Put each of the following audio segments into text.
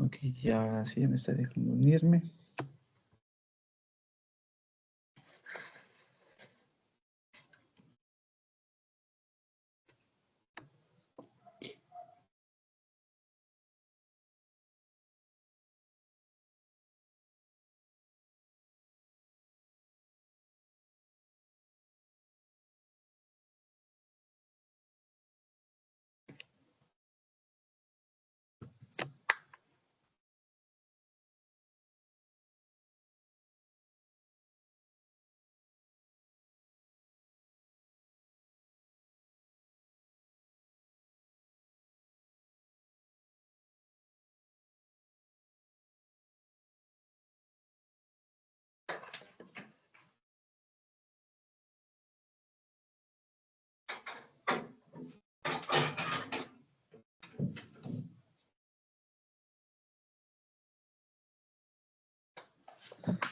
Ok, ya ahora sí me está dejando unirme.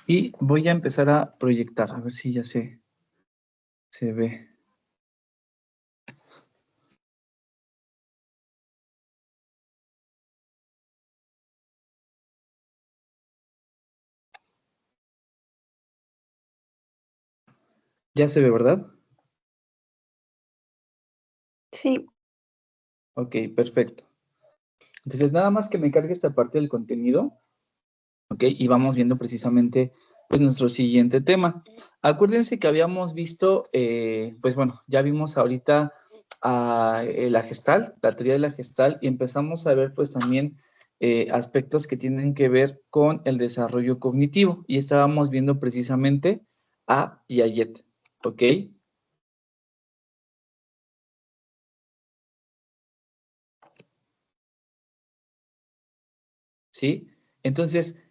Y voy a empezar a proyectar, a ver si ya se ve. Ya se ve, ¿verdad? Sí. Ok, perfecto. Entonces, nada más que me cargue esta parte del contenido, ok, y vamos viendo precisamente, pues, nuestro siguiente tema. Acuérdense que habíamos visto, pues, bueno, ya vimos ahorita la Gestalt, la teoría de la Gestalt, y empezamos a ver, pues, también aspectos que tienen que ver con el desarrollo cognitivo, y estábamos viendo precisamente a Piaget, ¿ok? ¿Sí? Entonces,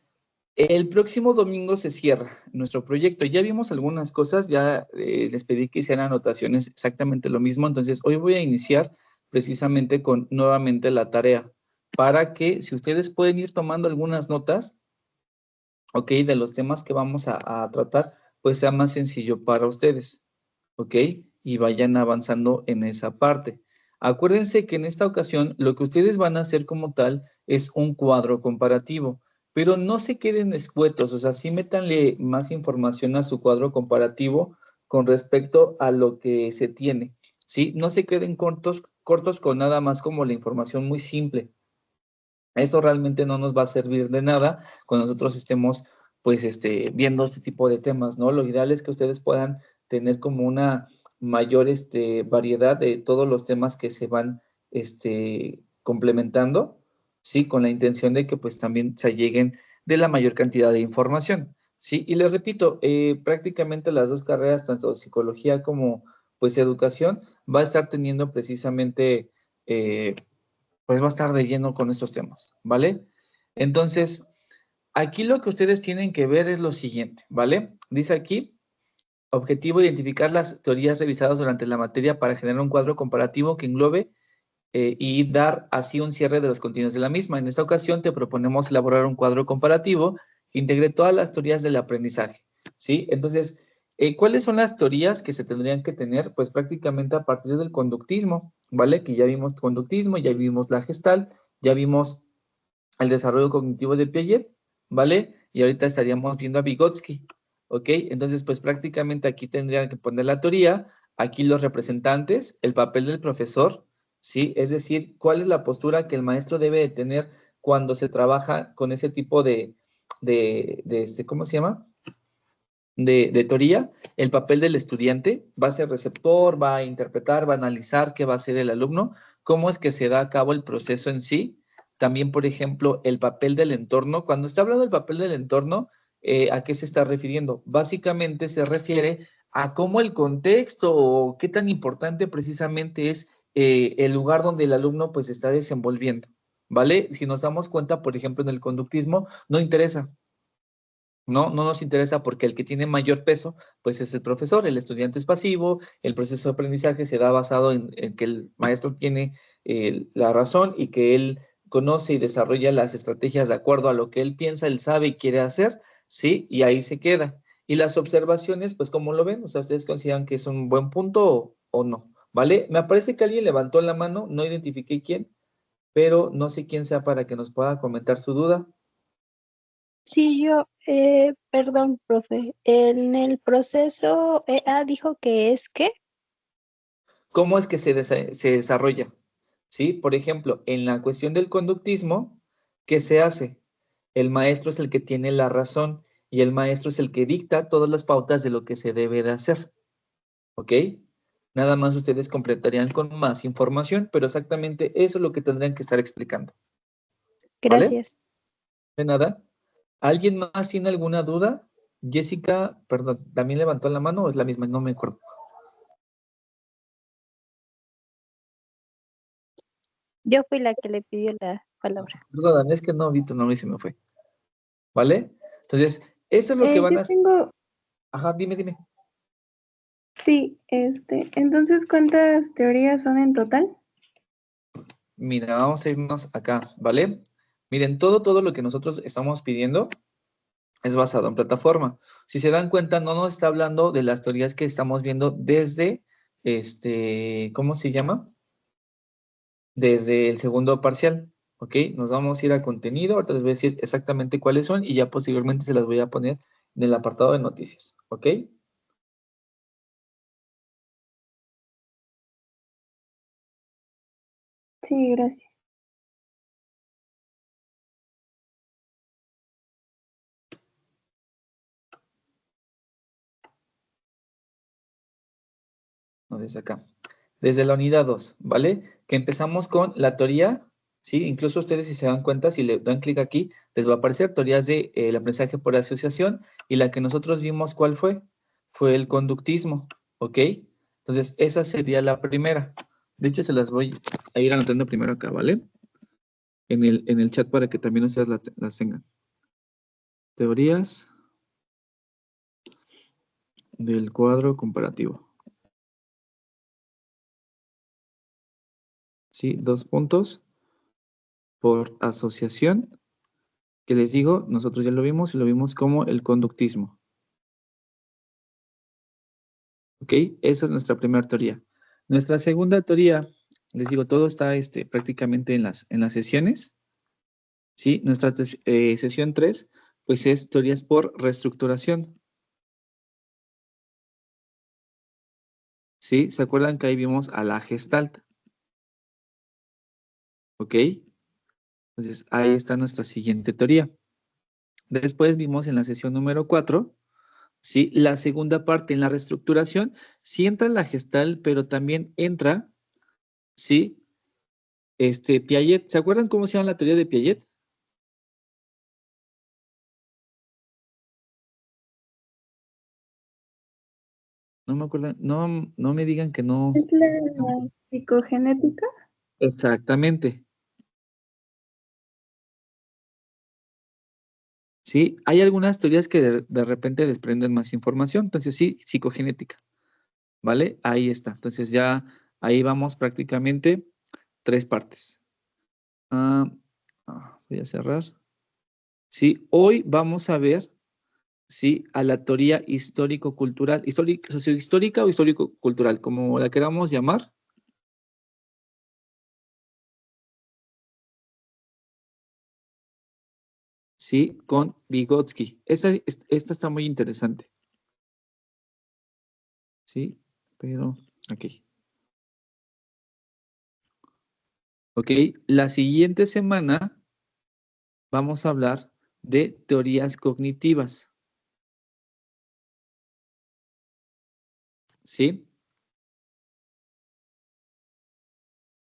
el próximo domingo se cierra nuestro proyecto. Ya vimos algunas cosas, ya les pedí que hicieran anotaciones exactamente lo mismo. Entonces, hoy voy a iniciar precisamente con nuevamente la tarea para que si ustedes pueden ir tomando algunas notas, ok, de los temas que vamos a tratar, pues sea más sencillo para ustedes, ok, y vayan avanzando en esa parte. Acuérdense que en esta ocasión lo que ustedes van a hacer como tal es un cuadro comparativo, pero no se queden escuetos, o sea, sí métanle más información a su cuadro comparativo con respecto a lo que se tiene, ¿sí? No se queden cortos con nada más como la información muy simple. Eso realmente no nos va a servir de nada cuando nosotros estemos, pues, viendo este tipo de temas, ¿no? Lo ideal es que ustedes puedan tener como una mayor, variedad de todos los temas que se van, complementando, ¿sí? Con la intención de que, pues, también se lleguen de la mayor cantidad de información, ¿sí? Y les repito, prácticamente las dos carreras, tanto psicología como, pues, educación, va a estar teniendo precisamente, pues va a estar de lleno con estos temas, ¿vale? Entonces, aquí lo que ustedes tienen que ver es lo siguiente, ¿vale? Dice aquí, objetivo, identificar las teorías revisadas durante la materia para generar un cuadro comparativo que englobe y dar así un cierre de los contenidos de la misma. En esta ocasión te proponemos elaborar un cuadro comparativo que integre todas las teorías del aprendizaje, ¿sí? Entonces, ¿cuáles son las teorías que se tendrían que tener? Pues prácticamente a partir del conductismo, ¿vale? Que ya vimos conductismo, ya vimos la Gestalt, ya vimos el desarrollo cognitivo de Piaget, ¿vale? Y ahorita estaríamos viendo a Vygotsky, ¿ok? Entonces, pues prácticamente aquí tendrían que poner la teoría, aquí los representantes, el papel del profesor, ¿sí? Es decir, cuál es la postura que el maestro debe de tener cuando se trabaja con ese tipo ¿cómo se llama? De teoría, el papel del estudiante va a ser receptor, va a interpretar, va a analizar qué va a hacer el alumno, cómo es que se da a cabo el proceso en sí. También, por ejemplo, el papel del entorno. Cuando está hablando del papel del entorno, ¿a qué se está refiriendo? Básicamente se refiere a cómo el contexto o qué tan importante precisamente es el lugar donde el alumno pues está desenvolviendo, ¿vale? Si nos damos cuenta, por ejemplo, en el conductismo, no interesa. No nos interesa porque el que tiene mayor peso, pues es el profesor, el estudiante es pasivo, el proceso de aprendizaje se da basado en que el maestro tiene la razón y que él conoce y desarrolla las estrategias de acuerdo a lo que él piensa, él sabe y quiere hacer, ¿sí? Y ahí se queda. Y las observaciones, pues, ¿cómo lo ven? O sea, ¿ustedes consideran que es un buen punto o no? ¿Vale? Me parece que alguien levantó la mano, no identifiqué quién. pero no sé quién sea para que nos pueda comentar su duda. Sí, yo, perdón, profe, en el proceso EA dijo que es ¿qué? ¿Cómo es que se desarrolla? ¿Sí? Por ejemplo, en la cuestión del conductismo, ¿qué se hace? El maestro es el que tiene la razón y el maestro es el que dicta todas las pautas de lo que se debe de hacer. ¿Ok? Nada más ustedes completarían con más información, pero exactamente eso es lo que tendrían que estar explicando. ¿Vale? Gracias. De nada. ¿Alguien más tiene alguna duda? Jessica, perdón, ¿también levantó la mano o es la misma? No me acuerdo. Yo fui la que le pidió la palabra. Perdón, es que no vi tu nombre y se me fue. ¿Vale? Entonces, eso es lo que van Yo a hacer. tengo, Ajá, dime. sí, entonces, ¿cuántas teorías son en total? Mira, vamos a irnos acá, ¿vale? Miren, todo lo que nosotros estamos pidiendo es basado en plataforma. Si se dan cuenta, no nos está hablando de las teorías que estamos viendo desde, ¿cómo se llama? Desde el segundo parcial, ¿ok? Nos vamos a ir a contenido, ahorita les voy a decir exactamente cuáles son y ya posteriormente se las voy a poner en el apartado de noticias, ¿ok? Sí, gracias. No, desde acá. Desde la unidad 2, ¿vale? Que empezamos con la teoría, ¿sí? Incluso ustedes si se dan cuenta, si le dan clic aquí, les va a aparecer teorías de el aprendizaje por asociación y la que nosotros vimos, ¿cuál fue? Fue el conductismo, ¿ok? Entonces, esa sería la primera. De hecho, se las voy a ir anotando primero acá, ¿vale? En el chat para que también ustedes las tengan. Teorías del cuadro comparativo. ¿Sí? 2 puntos por asociación, que les digo, nosotros ya lo vimos y lo vimos como el conductismo. ¿Ok? Esa es nuestra primera teoría. Nuestra segunda teoría, les digo, todo está prácticamente en las sesiones. ¿Sí? Nuestra sesión 3, pues es teorías por reestructuración. ¿Sí? ¿Se acuerdan que ahí vimos a la Gestalt? ¿Ok? Entonces, ahí está nuestra siguiente teoría. Después vimos en la sesión número 4, ¿sí? La segunda parte en la reestructuración, sí entra la Gestalt, pero también entra, ¿sí? Piaget. ¿Se acuerdan cómo se llama la teoría de Piaget? No me acuerdo, no me digan que no. ¿Es la psicogenética? Exactamente. Sí, hay algunas teorías que de repente desprenden más información, entonces sí, psicogenética, ¿vale? Ahí está. Entonces ya ahí vamos prácticamente 3 partes. Ah, voy a cerrar. Sí, hoy vamos a ver, sí, a la teoría histórico-cultural, sociohistórica o histórico-cultural, como la queramos llamar. Sí, con Vygotsky. Esta está muy interesante. Sí, pero aquí. Ok, la siguiente semana vamos a hablar de teorías cognitivas. ¿Sí?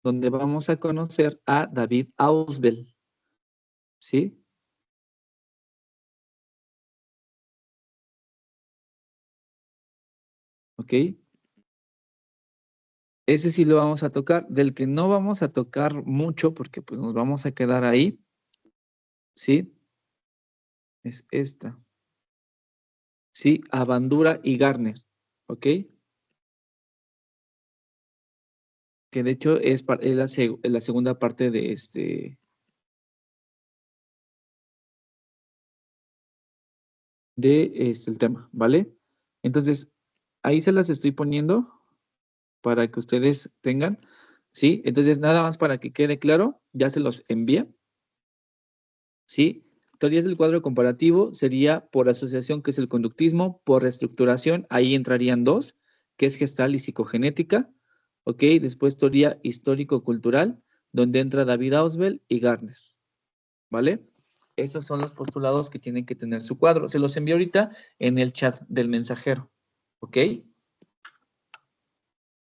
Donde vamos a conocer a David Ausubel. ¿Sí? Ok. Ese sí lo vamos a tocar. Del que no vamos a tocar mucho porque pues nos vamos a quedar ahí. ¿Sí? Es esta. ¿Sí? A Bandura y Garner. ¿Ok? Que de hecho es la segunda parte de el tema, ¿vale? Entonces, ahí se las estoy poniendo para que ustedes tengan. ¿sí? Entonces, nada más para que quede claro, ya se los envié, ¿sí? Teorías del cuadro comparativo sería por asociación, que es el conductismo, por reestructuración, ahí entrarían dos, que es gestal y psicogenética, ¿ok? Después teoría histórico-cultural, donde entra David Ausubel y Gardner, ¿vale? Esos son los postulados que tienen que tener su cuadro. Se los envío ahorita en el chat del mensajero, ¿ok?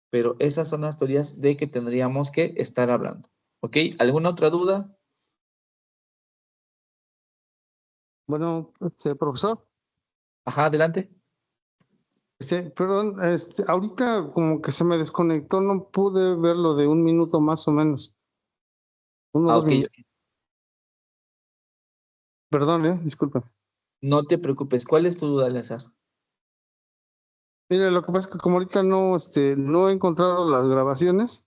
Pero esas son las teorías de que tendríamos que estar hablando, ¿ok? ¿Alguna otra duda? Bueno, profesor, Ajá, adelante. perdón, ahorita como que se me desconectó, no pude verlo de 1 minuto más o menos. 2 Ok, minutos. Perdón, disculpe. no te preocupes. ¿Cuál es tu duda, Lazar? Mire, lo que pasa es que como ahorita no he encontrado las grabaciones,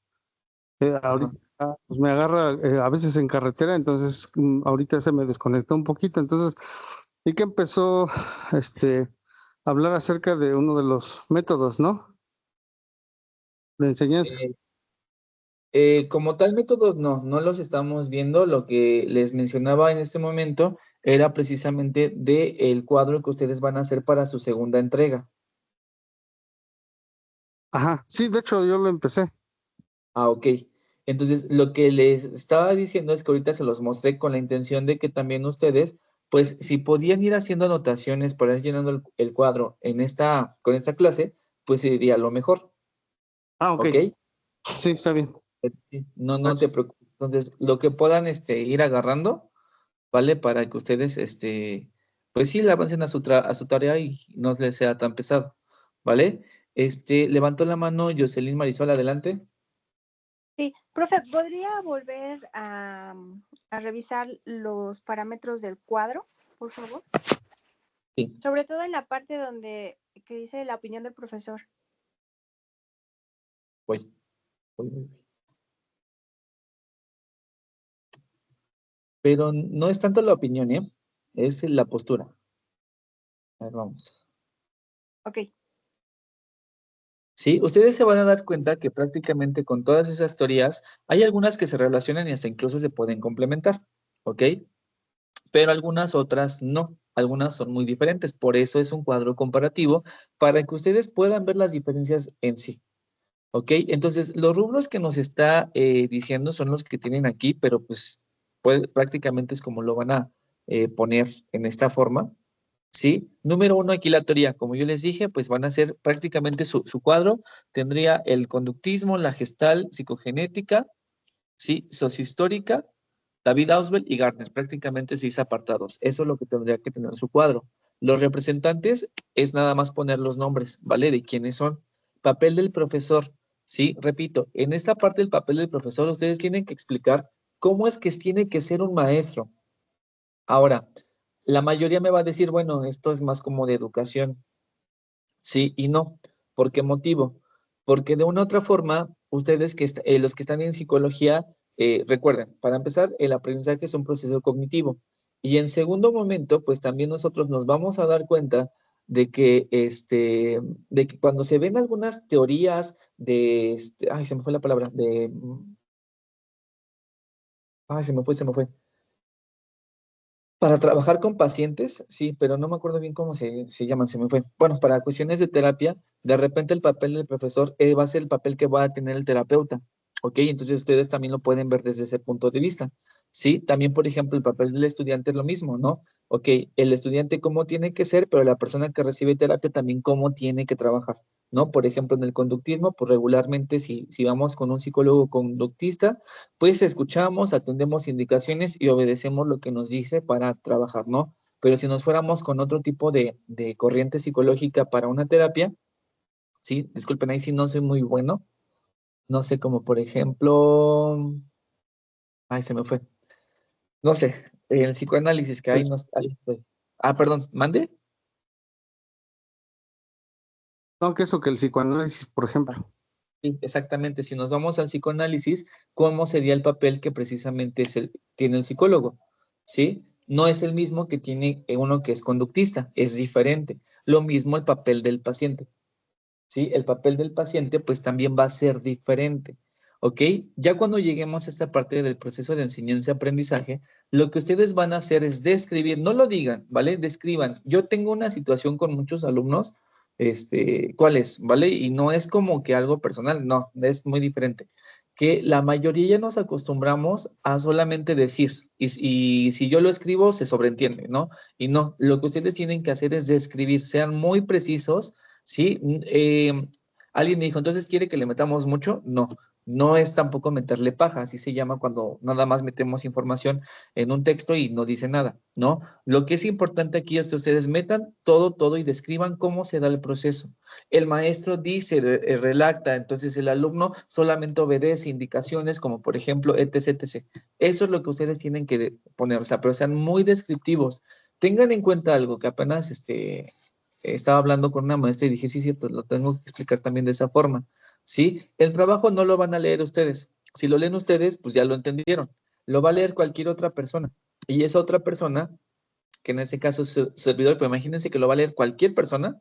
ahorita pues me agarra a veces en carretera, entonces ahorita se me desconectó un poquito, entonces y que empezó a hablar acerca de uno de los métodos, ¿no? De enseñanza. Como tal métodos, no los estamos viendo. Lo que les mencionaba en este momento era precisamente del cuadro que ustedes van a hacer para su segunda entrega. Ajá, sí, de hecho yo lo empecé. Ah, ok. Entonces, lo que les estaba diciendo es que ahorita se los mostré con la intención de que también ustedes, pues, si podían ir haciendo anotaciones para ir llenando el cuadro con esta clase, pues sería lo mejor, Ah, ok, ¿ok? sí, está bien. Sí, no te Gracias. preocupes. Entonces, lo que puedan ir agarrando, ¿vale? Para que ustedes, pues sí, le avancen a su tarea y no les sea tan pesado, ¿vale? Levantó la mano Jocelyn Marisol, adelante. Sí, profe, ¿podría volver a revisar los parámetros del cuadro, por favor? Sí. Sobre todo en la parte que dice la opinión del profesor. Voy. Pero no es tanto la opinión, ¿eh? Es la postura. A ver, vamos. Ok. Sí, ustedes se van a dar cuenta que prácticamente con todas esas teorías hay algunas que se relacionan y hasta incluso se pueden complementar, ¿ok? Pero algunas otras no, algunas son muy diferentes. Por eso es un cuadro comparativo para que ustedes puedan ver las diferencias en sí, ¿ok? Entonces, los rubros que nos está diciendo son los que tienen aquí, pero pues prácticamente es como lo van a poner en esta forma. ¿Sí? Número uno, aquí la teoría, como yo les dije, pues van a ser prácticamente su cuadro, tendría el conductismo, la gestal psicogenética, ¿sí? Sociohistórica, David Ausubel y Gardner, prácticamente 6 apartados. Eso es lo que tendría que tener su cuadro. Los representantes es nada más poner los nombres, ¿vale? De quiénes son. Papel del profesor, ¿sí? Repito, en esta parte del papel del profesor ustedes tienen que explicar cómo es que tiene que ser un maestro. Ahora, la mayoría me va a decir, bueno, esto es más como de educación. Sí y no. ¿Por qué motivo? Porque de una u otra forma, ustedes los que están en psicología, recuerden, para empezar, el aprendizaje es un proceso cognitivo. Y en segundo momento, pues también nosotros nos vamos a dar cuenta de que cuando se ven algunas teorías ay, se me fue la palabra, ay, se me fue. Para trabajar con pacientes, sí, pero no me acuerdo bien cómo se llaman, se me fue. Bueno, para cuestiones de terapia, de repente el papel del profesor va a ser el papel que va a tener el terapeuta, ¿ok? Entonces ustedes también lo pueden ver desde ese punto de vista, ¿sí? También, por ejemplo, el papel del estudiante es lo mismo, ¿no? Ok, el estudiante cómo tiene que ser, pero la persona que recibe terapia también cómo tiene que trabajar, ¿no? Por ejemplo, en el conductismo, pues regularmente si vamos con un psicólogo conductista, pues escuchamos, atendemos indicaciones y obedecemos lo que nos dice para trabajar, ¿no? Pero si nos fuéramos con otro tipo de corriente psicológica para una terapia, sí, disculpen, ahí sí no soy muy bueno, no sé, como por ejemplo, ay, se me fue, no sé, el psicoanálisis que hay, no, ahí estoy. Ah, perdón, ¿mande? No, que eso que el psicoanálisis, por ejemplo. Sí, exactamente. Si nos vamos al psicoanálisis, ¿cómo sería el papel que precisamente tiene el psicólogo? ¿Sí? No es el mismo que tiene uno que es conductista, es diferente. Lo mismo el papel del paciente. ¿Sí? El papel del paciente pues también va a ser diferente. ¿ok? Ya cuando lleguemos a esta parte del proceso de enseñanza-aprendizaje, lo que ustedes van a hacer es describir, no lo digan, ¿vale? Describan. Yo tengo una situación con muchos alumnos, ¿cuál es? ¿Vale? Y no es como que algo personal, no, es muy diferente. Que la mayoría ya nos acostumbramos a solamente decir, y si yo lo escribo, se sobreentiende, ¿no? Y no, lo que ustedes tienen que hacer es describir, sean muy precisos, ¿sí? Alguien me dijo, entonces, ¿quiere que le metamos mucho? No, no es tampoco meterle paja, así se llama cuando nada más metemos información en un texto y no dice nada, ¿no? Lo que es importante aquí es que ustedes metan todo y describan cómo se da el proceso. El maestro dice, relacta, entonces el alumno solamente obedece indicaciones como por ejemplo, etc. Eso es lo que ustedes tienen que poner, o sea, pero sean muy descriptivos. Tengan en cuenta algo que apenas estaba hablando con una maestra y dije, sí, cierto, lo tengo que explicar también de esa forma, ¿sí? El trabajo no lo van a leer ustedes. Si lo leen ustedes, pues ya lo entendieron. Lo va a leer cualquier otra persona. Y esa otra persona, que en este caso es su servidor, pero imagínense que lo va a leer cualquier persona,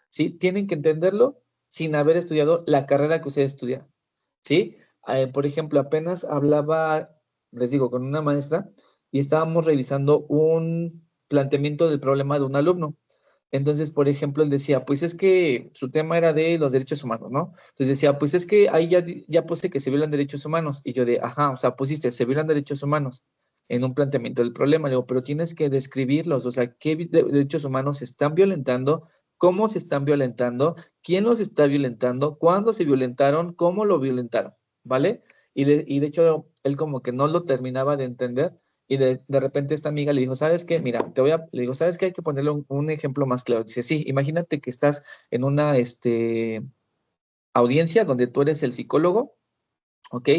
¿sí? Tienen que entenderlo sin haber estudiado la carrera que ustedes estudiaron, ¿sí? Por ejemplo, apenas hablaba, les digo, con una maestra y estábamos revisando un planteamiento del problema de un alumno. Entonces, por ejemplo, él decía, pues es que su tema era de los derechos humanos, ¿no? Entonces decía, pues es que ahí ya puse que se violan derechos humanos. Y yo de, ajá, o sea, pusiste, se violan derechos humanos en un planteamiento del problema. Le digo, pero tienes que describirlos, o sea, qué derechos humanos se están violentando, cómo se están violentando, quién los está violentando, cuándo se violentaron, cómo lo violentaron, ¿vale? Y de hecho, él como que no lo terminaba de entender. Y de repente esta amiga le dijo, ¿sabes qué? Mira, le digo, ¿sabes qué? Hay que ponerle un ejemplo más claro. Dice, sí, imagínate que estás en una audiencia donde tú eres el psicólogo, ¿ok?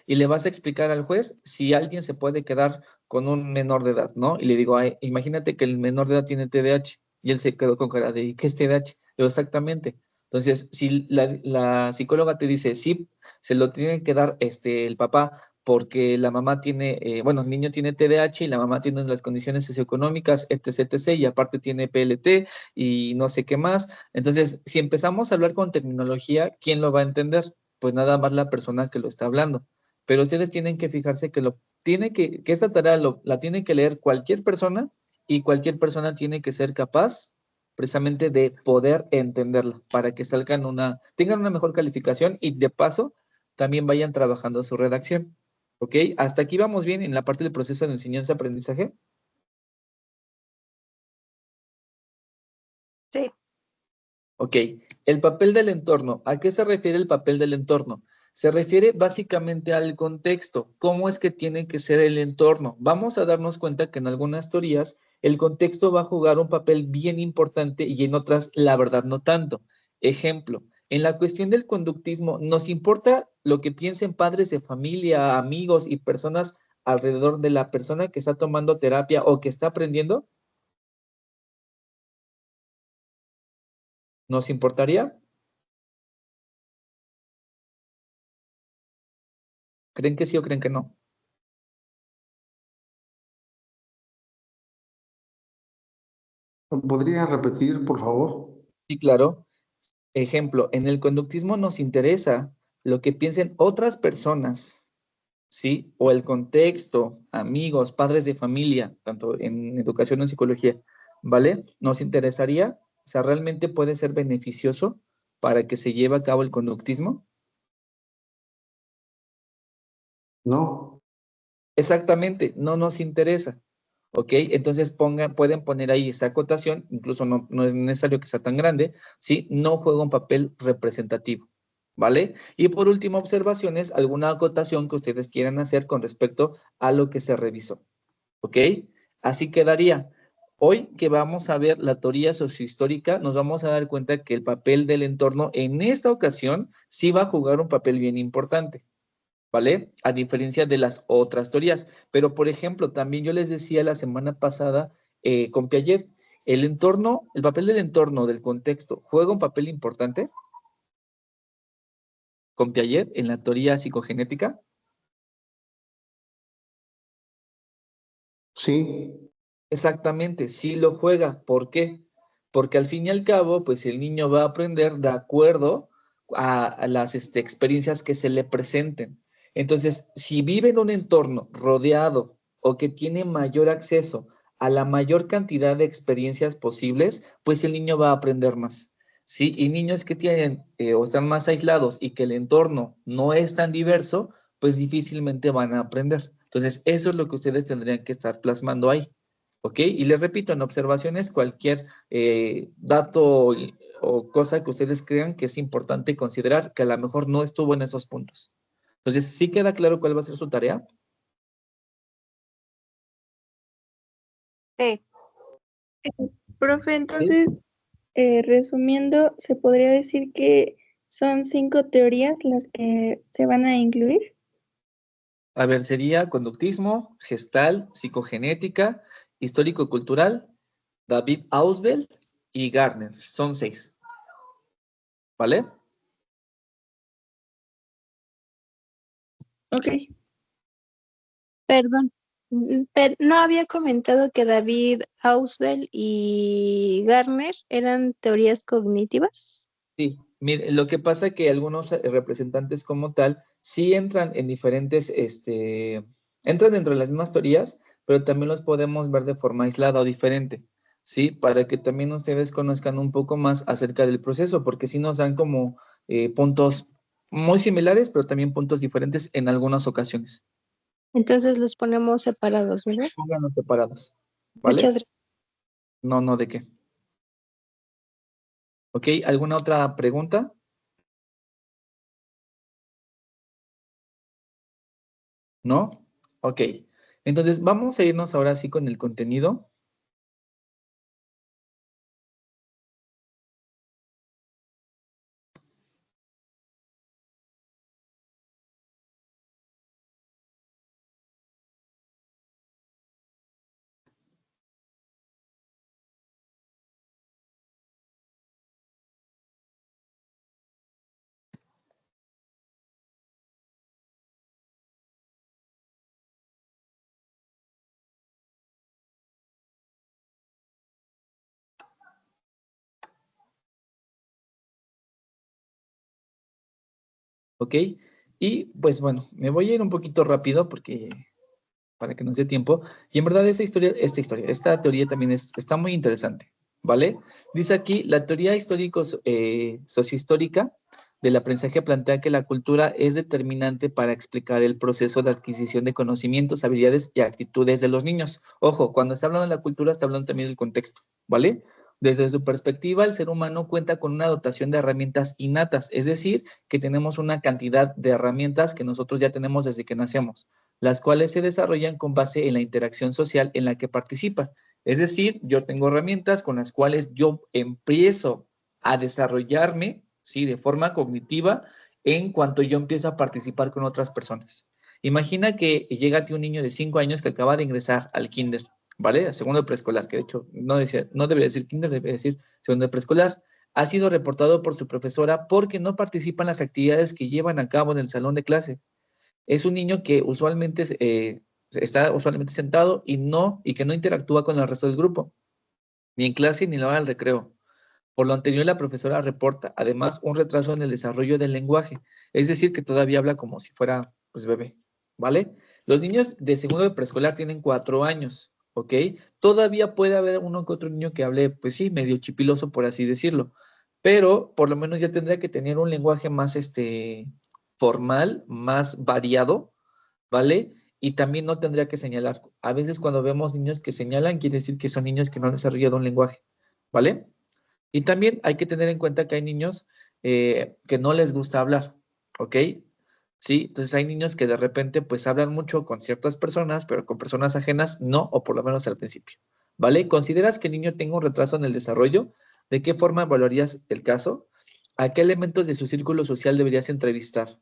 Y le vas a explicar al juez si alguien se puede quedar con un menor de edad, ¿no? Y le digo, ay, imagínate que el menor de edad tiene TDAH. Y él se quedó con cara de, ¿y qué es TDAH? Le digo, exactamente. Entonces, si la psicóloga te dice, sí, se lo tiene que dar el papá porque la mamá tiene, bueno, el niño tiene TDAH y la mamá tiene las condiciones socioeconómicas, etc, y aparte tiene PLT y no sé qué más. Entonces, si empezamos a hablar con terminología, ¿quién lo va a entender? Pues nada más la persona que lo está hablando. Pero ustedes tienen que fijarse que esta tarea la tiene que leer cualquier persona y cualquier persona tiene que ser capaz precisamente de poder entenderla para que tengan una mejor calificación y de paso también vayan trabajando su redacción. ¿Ok? Hasta aquí vamos bien en la parte del proceso de enseñanza-aprendizaje. Sí. Ok, el papel del entorno. ¿A qué se refiere el papel del entorno? Se refiere básicamente al contexto. ¿Cómo es que tiene que ser el entorno? Vamos a darnos cuenta que en algunas teorías el contexto va a jugar un papel bien importante y en otras, la verdad, no tanto. Ejemplo, en la cuestión del conductismo, ¿nos importa lo que piensen padres de familia, amigos y personas alrededor de la persona que está tomando terapia o que está aprendiendo? ¿Nos importaría? ¿Creen que sí o creen que no? ¿Podría repetir, por favor? Sí, claro. Ejemplo, en el conductismo nos interesa lo que piensen otras personas, ¿sí? O el contexto, amigos, padres de familia, tanto en educación o en psicología, ¿vale? Nos interesaría, o sea, realmente puede ser beneficioso para que se lleve a cabo el conductismo. No. Exactamente, no nos interesa, ¿ok? Entonces pueden poner ahí esa acotación, incluso no es necesario que sea tan grande, ¿sí? No juega un papel representativo, ¿vale? Y por último, observaciones, alguna acotación que ustedes quieran hacer con respecto a lo que se revisó, ¿ok? Así quedaría. Hoy que vamos a ver la teoría sociohistórica, nos vamos a dar cuenta que el papel del entorno en esta ocasión sí va a jugar un papel bien importante. ¿Vale? A diferencia de las otras teorías. Pero, por ejemplo, también yo les decía la semana pasada con Piaget, el papel del entorno, del contexto, ¿juega un papel importante con Piaget en la teoría psicogenética? Sí. Exactamente, sí lo juega. ¿Por qué? Porque al fin y al cabo, pues el niño va a aprender de acuerdo a las experiencias que se le presenten. Entonces, si vive en un entorno rodeado o que tiene mayor acceso a la mayor cantidad de experiencias posibles, pues el niño va a aprender más, ¿sí? Y niños que tienen o están más aislados y que el entorno no es tan diverso, pues difícilmente van a aprender. Entonces, eso es lo que ustedes tendrían que estar plasmando ahí, ¿ok? Y les repito, en observaciones, cualquier dato o cosa que ustedes crean que es importante considerar, que a lo mejor no estuvo en esos puntos. Entonces, ¿sí queda claro cuál va a ser su tarea? Sí. Profe, entonces, resumiendo, ¿se podría decir que son 5 teorías las que se van a incluir? A ver, sería conductismo, gestal, psicogenética, histórico-cultural, David Ausubel y Gardner. Son 6. ¿Vale? Ok. Perdón. No había comentado que David Ausubel y Garner eran teorías cognitivas. Sí. Mire, lo que pasa es que algunos representantes como tal sí entran en diferentes, entran dentro de las mismas teorías, pero también los podemos ver de forma aislada o diferente, ¿sí? Para que también ustedes conozcan un poco más acerca del proceso, porque sí nos dan como puntos muy similares, pero también puntos diferentes en algunas ocasiones. Entonces los ponemos separados, ¿verdad? Pónganlos separados, Muchas ¿vale? gracias. No, no, ¿de qué? ¿Ok? ¿Alguna otra pregunta? ¿No? Ok. Entonces, vamos a irnos ahora sí con el contenido. ¿Ok? Y pues bueno, me voy a ir un poquito rápido porque para que nos dé tiempo. Y en verdad esta teoría también está muy interesante, ¿vale? Dice aquí, la teoría sociohistórica del aprendizaje plantea que la cultura es determinante para explicar el proceso de adquisición de conocimientos, habilidades y actitudes de los niños. Ojo, cuando está hablando de la cultura, está hablando también del contexto, ¿vale? Desde su perspectiva, el ser humano cuenta con una dotación de herramientas innatas, es decir, que tenemos una cantidad de herramientas que nosotros ya tenemos desde que nacemos, las cuales se desarrollan con base en la interacción social en la que participa. Es decir, yo tengo herramientas con las cuales yo empiezo a desarrollarme, ¿sí? De forma cognitiva en cuanto yo empiezo a participar con otras personas. Imagina que llega a ti un niño de 5 años que acaba de ingresar al kinder, ¿vale? A segundo de preescolar, que de hecho no debería decir kinder, debería decir segundo de preescolar. Ha sido reportado por su profesora porque no participa en las actividades que llevan a cabo en el salón de clase. Es un niño que usualmente está usualmente sentado y que no interactúa con el resto del grupo, ni en clase ni en la hora del recreo. Por lo anterior, la profesora reporta además un retraso en el desarrollo del lenguaje, es decir, que todavía habla como si fuera pues bebé, ¿vale? Los niños de segundo de preescolar tienen 4 años, ¿ok? Todavía puede haber uno que otro niño que hable, pues sí, medio chipiloso, por así decirlo, pero por lo menos ya tendría que tener un lenguaje más formal, más variado, ¿vale? Y también no tendría que señalar. A veces cuando vemos niños que señalan, quiere decir que son niños que no han desarrollado un lenguaje, ¿vale? Y también hay que tener en cuenta que hay niños que no les gusta hablar, ¿ok? Sí, entonces hay niños que de repente pues hablan mucho con ciertas personas, pero con personas ajenas no, o por lo menos al principio, ¿vale? ¿Consideras que el niño tenga un retraso en el desarrollo? ¿De qué forma evaluarías el caso? ¿A qué elementos de su círculo social deberías entrevistar?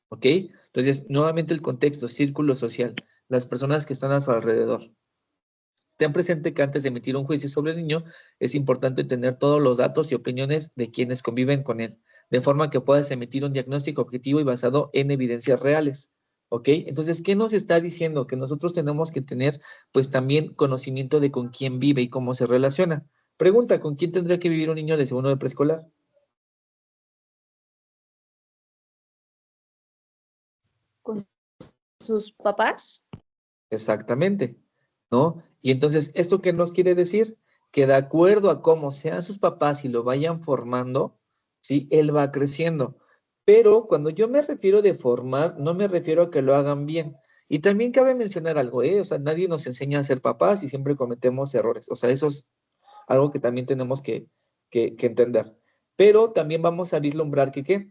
¿Ok? Entonces, nuevamente el contexto, círculo social, las personas que están a su alrededor. Ten presente que antes de emitir un juicio sobre el niño, es importante tener todos los datos y opiniones de quienes conviven con él, de forma que puedas emitir un diagnóstico objetivo y basado en evidencias reales. ¿Ok? Entonces, ¿qué nos está diciendo? Que nosotros tenemos que tener, pues, también conocimiento de con quién vive y cómo se relaciona. Pregunta, ¿con quién tendría que vivir un niño de segundo de preescolar? Con sus papás. Exactamente, ¿no? Y entonces, ¿esto qué nos quiere decir? Que de acuerdo a cómo sean sus papás y lo vayan formando, ¿sí? Él va creciendo. Pero cuando yo me refiero de formar, no me refiero a que lo hagan bien. Y también cabe mencionar algo, ¿eh? O sea, nadie nos enseña a ser papás y siempre cometemos errores. O sea, eso es algo que también tenemos que entender. Pero también vamos a vislumbrar que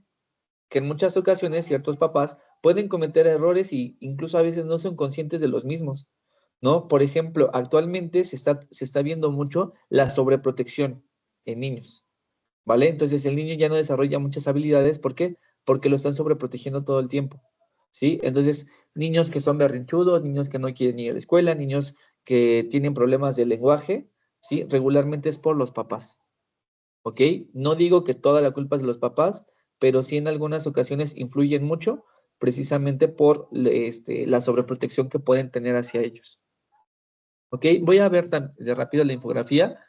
en muchas ocasiones ciertos papás pueden cometer errores y incluso a veces no son conscientes de los mismos, ¿no? Por ejemplo, actualmente se está viendo mucho la sobreprotección en niños, ¿vale? Entonces el niño ya no desarrolla muchas habilidades, ¿por qué? Porque lo están sobreprotegiendo todo el tiempo, ¿sí? Entonces, niños que son berrinchudos, niños que no quieren ir a la escuela, niños que tienen problemas de lenguaje, ¿sí? Regularmente es por los papás, ¿ok? No digo que toda la culpa es de los papás, pero sí en algunas ocasiones influyen mucho precisamente por la sobreprotección que pueden tener hacia ellos. ¿Ok? Voy a ver de rápido la infografía,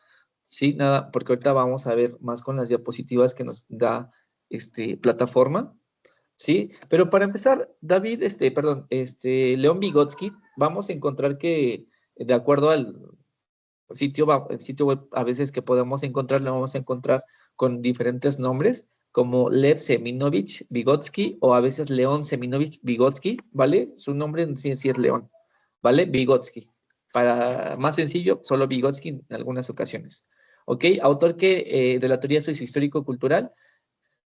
¿sí? Nada, porque ahorita vamos a ver más con las diapositivas que nos da plataforma, ¿sí? Pero para empezar, David, León Vygotsky, vamos a encontrar que, de acuerdo al el sitio web a veces que podemos encontrar, lo vamos a encontrar con diferentes nombres, como Lev Seminovich Vygotsky o a veces León Seminovich Vygotsky, ¿vale? Su nombre sí es León, ¿vale? Vygotsky. Para más sencillo, solo Vygotsky en algunas ocasiones. ¿Ok? Autor de la teoría sociohistórico-cultural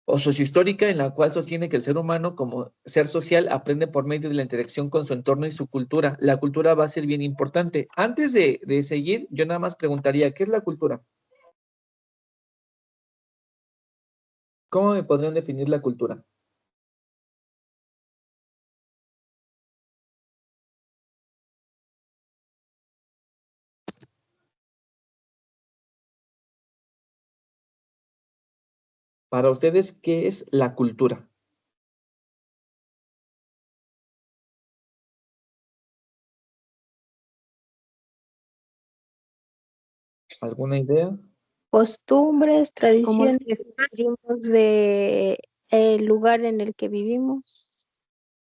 o sociohistórica, en la cual sostiene que el ser humano como ser social aprende por medio de la interacción con su entorno y su cultura. La cultura va a ser bien importante. Antes de seguir, yo nada más preguntaría, ¿qué es la cultura? ¿Cómo me podrían definir la cultura? Para ustedes, ¿qué es la cultura? ¿Alguna idea? Costumbres, Como tradiciones que adquirimos de el lugar en el que vivimos.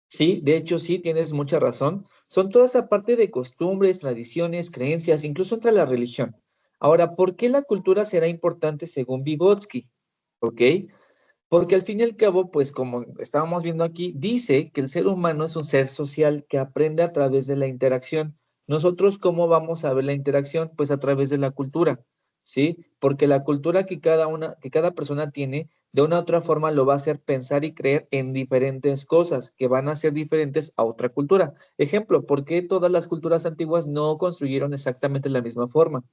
Sí, de hecho sí, tienes mucha razón. Son toda esa parte de costumbres, tradiciones, creencias, incluso entre la religión. Ahora, ¿por qué la cultura será importante según Vygotsky? ¿Ok? Porque al fin y al cabo, pues como estábamos viendo aquí, dice que el ser humano es un ser social que aprende a través de la interacción. Nosotros, ¿cómo vamos a ver la interacción? Pues a través de la cultura, ¿sí? Porque la cultura que cada persona tiene, de una u otra forma lo va a hacer pensar y creer en diferentes cosas que van a ser diferentes a otra cultura. Ejemplo, ¿por qué todas las culturas antiguas no construyeron exactamente la misma forma?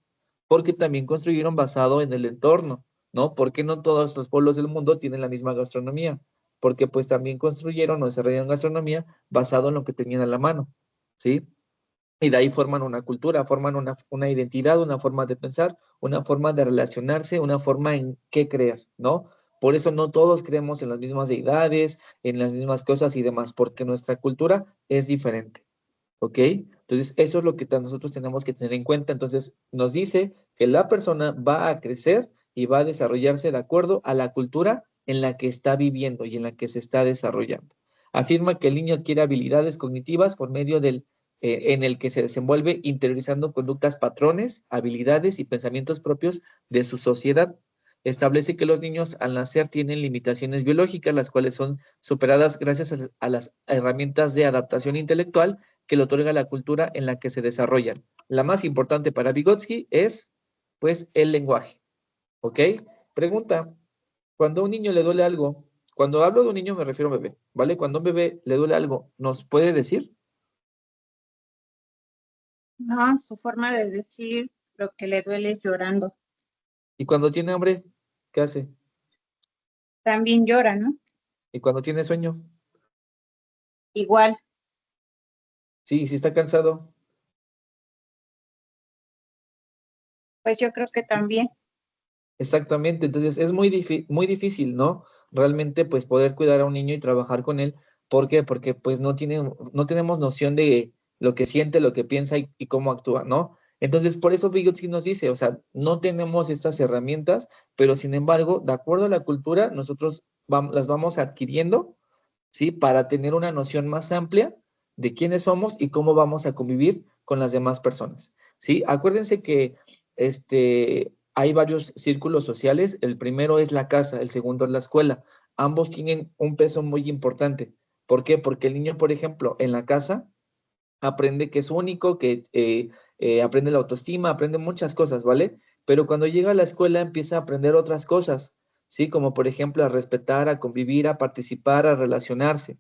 Porque también construyeron basado en el entorno, ¿no? Porque no todos los pueblos del mundo tienen la misma gastronomía, porque pues también construyeron o desarrollaron gastronomía basado en lo que tenían a la mano, ¿sí? Y de ahí forman una cultura, forman una identidad, una forma de pensar, una forma de relacionarse, una forma en qué creer, ¿no? Por eso no todos creemos en las mismas deidades, en las mismas cosas y demás, porque nuestra cultura es diferente. ¿Ok? Entonces, eso es lo que nosotros tenemos que tener en cuenta. Entonces, nos dice que la persona va a crecer y va a desarrollarse de acuerdo a la cultura en la que está viviendo y en la que se está desarrollando. Afirma que el niño adquiere habilidades cognitivas por medio en el que se desenvuelve interiorizando conductas, patrones, habilidades y pensamientos propios de su sociedad. Establece que los niños al nacer tienen limitaciones biológicas, las cuales son superadas gracias a las herramientas de adaptación intelectual que le otorga la cultura en la que se desarrollan. La más importante para Vygotsky es, pues, el lenguaje. ¿Ok? Pregunta, cuando a un niño le duele algo, cuando hablo de un niño me refiero a un bebé, ¿vale? Cuando a un bebé le duele algo, ¿nos puede decir? No, su forma de decir lo que le duele es llorando. Y cuando tiene hambre, ¿qué hace? También llora, ¿no? Y cuando tiene sueño, Igual. sí, si está cansado, Pues yo creo que también. exactamente, entonces es muy difícil, ¿no? Realmente, pues, poder cuidar a un niño y trabajar con él. ¿Por qué? Porque, pues, no tenemos noción de lo que siente, lo que piensa y cómo actúa, ¿no? Entonces, por eso Vygotsky nos dice, o sea, no tenemos estas herramientas, pero sin embargo, de acuerdo a la cultura, nosotros las vamos adquiriendo, ¿sí? Para tener una noción más amplia de quiénes somos y cómo vamos a convivir con las demás personas, ¿sí? Acuérdense que hay varios círculos sociales. El primero es la casa, el segundo es la escuela. Ambos tienen un peso muy importante. ¿Por qué? Porque el niño, por ejemplo, en la casa aprende que es único, que aprende la autoestima, aprende muchas cosas, ¿vale? Pero cuando llega a la escuela empieza a aprender otras cosas, ¿sí? Como por ejemplo a respetar, a convivir, a participar, a relacionarse,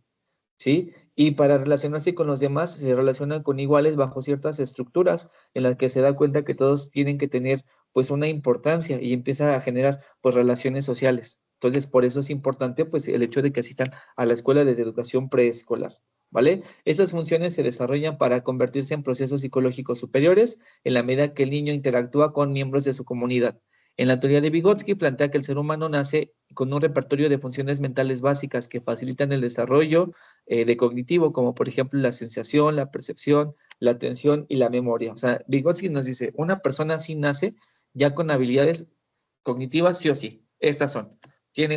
¿sí? Y para relacionarse con los demás se relaciona con iguales bajo ciertas estructuras en las que se da cuenta que todos tienen que tener pues una importancia y empieza a generar pues relaciones sociales. Entonces, por eso es importante pues el hecho de que asistan a la escuela desde educación preescolar, ¿vale? Esas funciones se desarrollan para convertirse en procesos psicológicos superiores en la medida que el niño interactúa con miembros de su comunidad. En la teoría de Vygotsky plantea que el ser humano nace con un repertorio de funciones mentales básicas que facilitan el desarrollo de cognitivo, como por ejemplo la sensación, la percepción, la atención y la memoria. O sea, Vygotsky nos dice, una persona sí nace ya con habilidades cognitivas sí o sí. Estas son.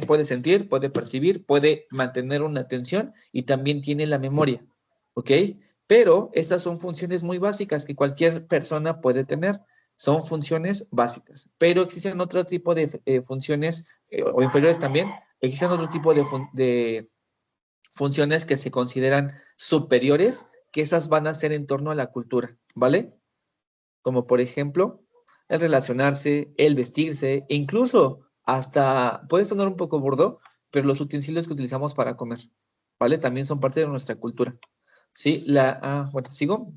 Puede sentir, puede percibir, puede mantener una atención y también tiene la memoria. ¿Ok? Pero estas son funciones muy básicas que cualquier persona puede tener. Son funciones básicas. Pero existen otro tipo de funciones, o inferiores también, existen otro tipo de funciones que se consideran superiores, que esas van a ser en torno a la cultura, ¿vale? Como por ejemplo, el relacionarse, el vestirse, e incluso hasta, puede sonar un poco burdo, pero los utensilios que utilizamos para comer, ¿vale? También son parte de nuestra cultura. Sí, bueno, sigo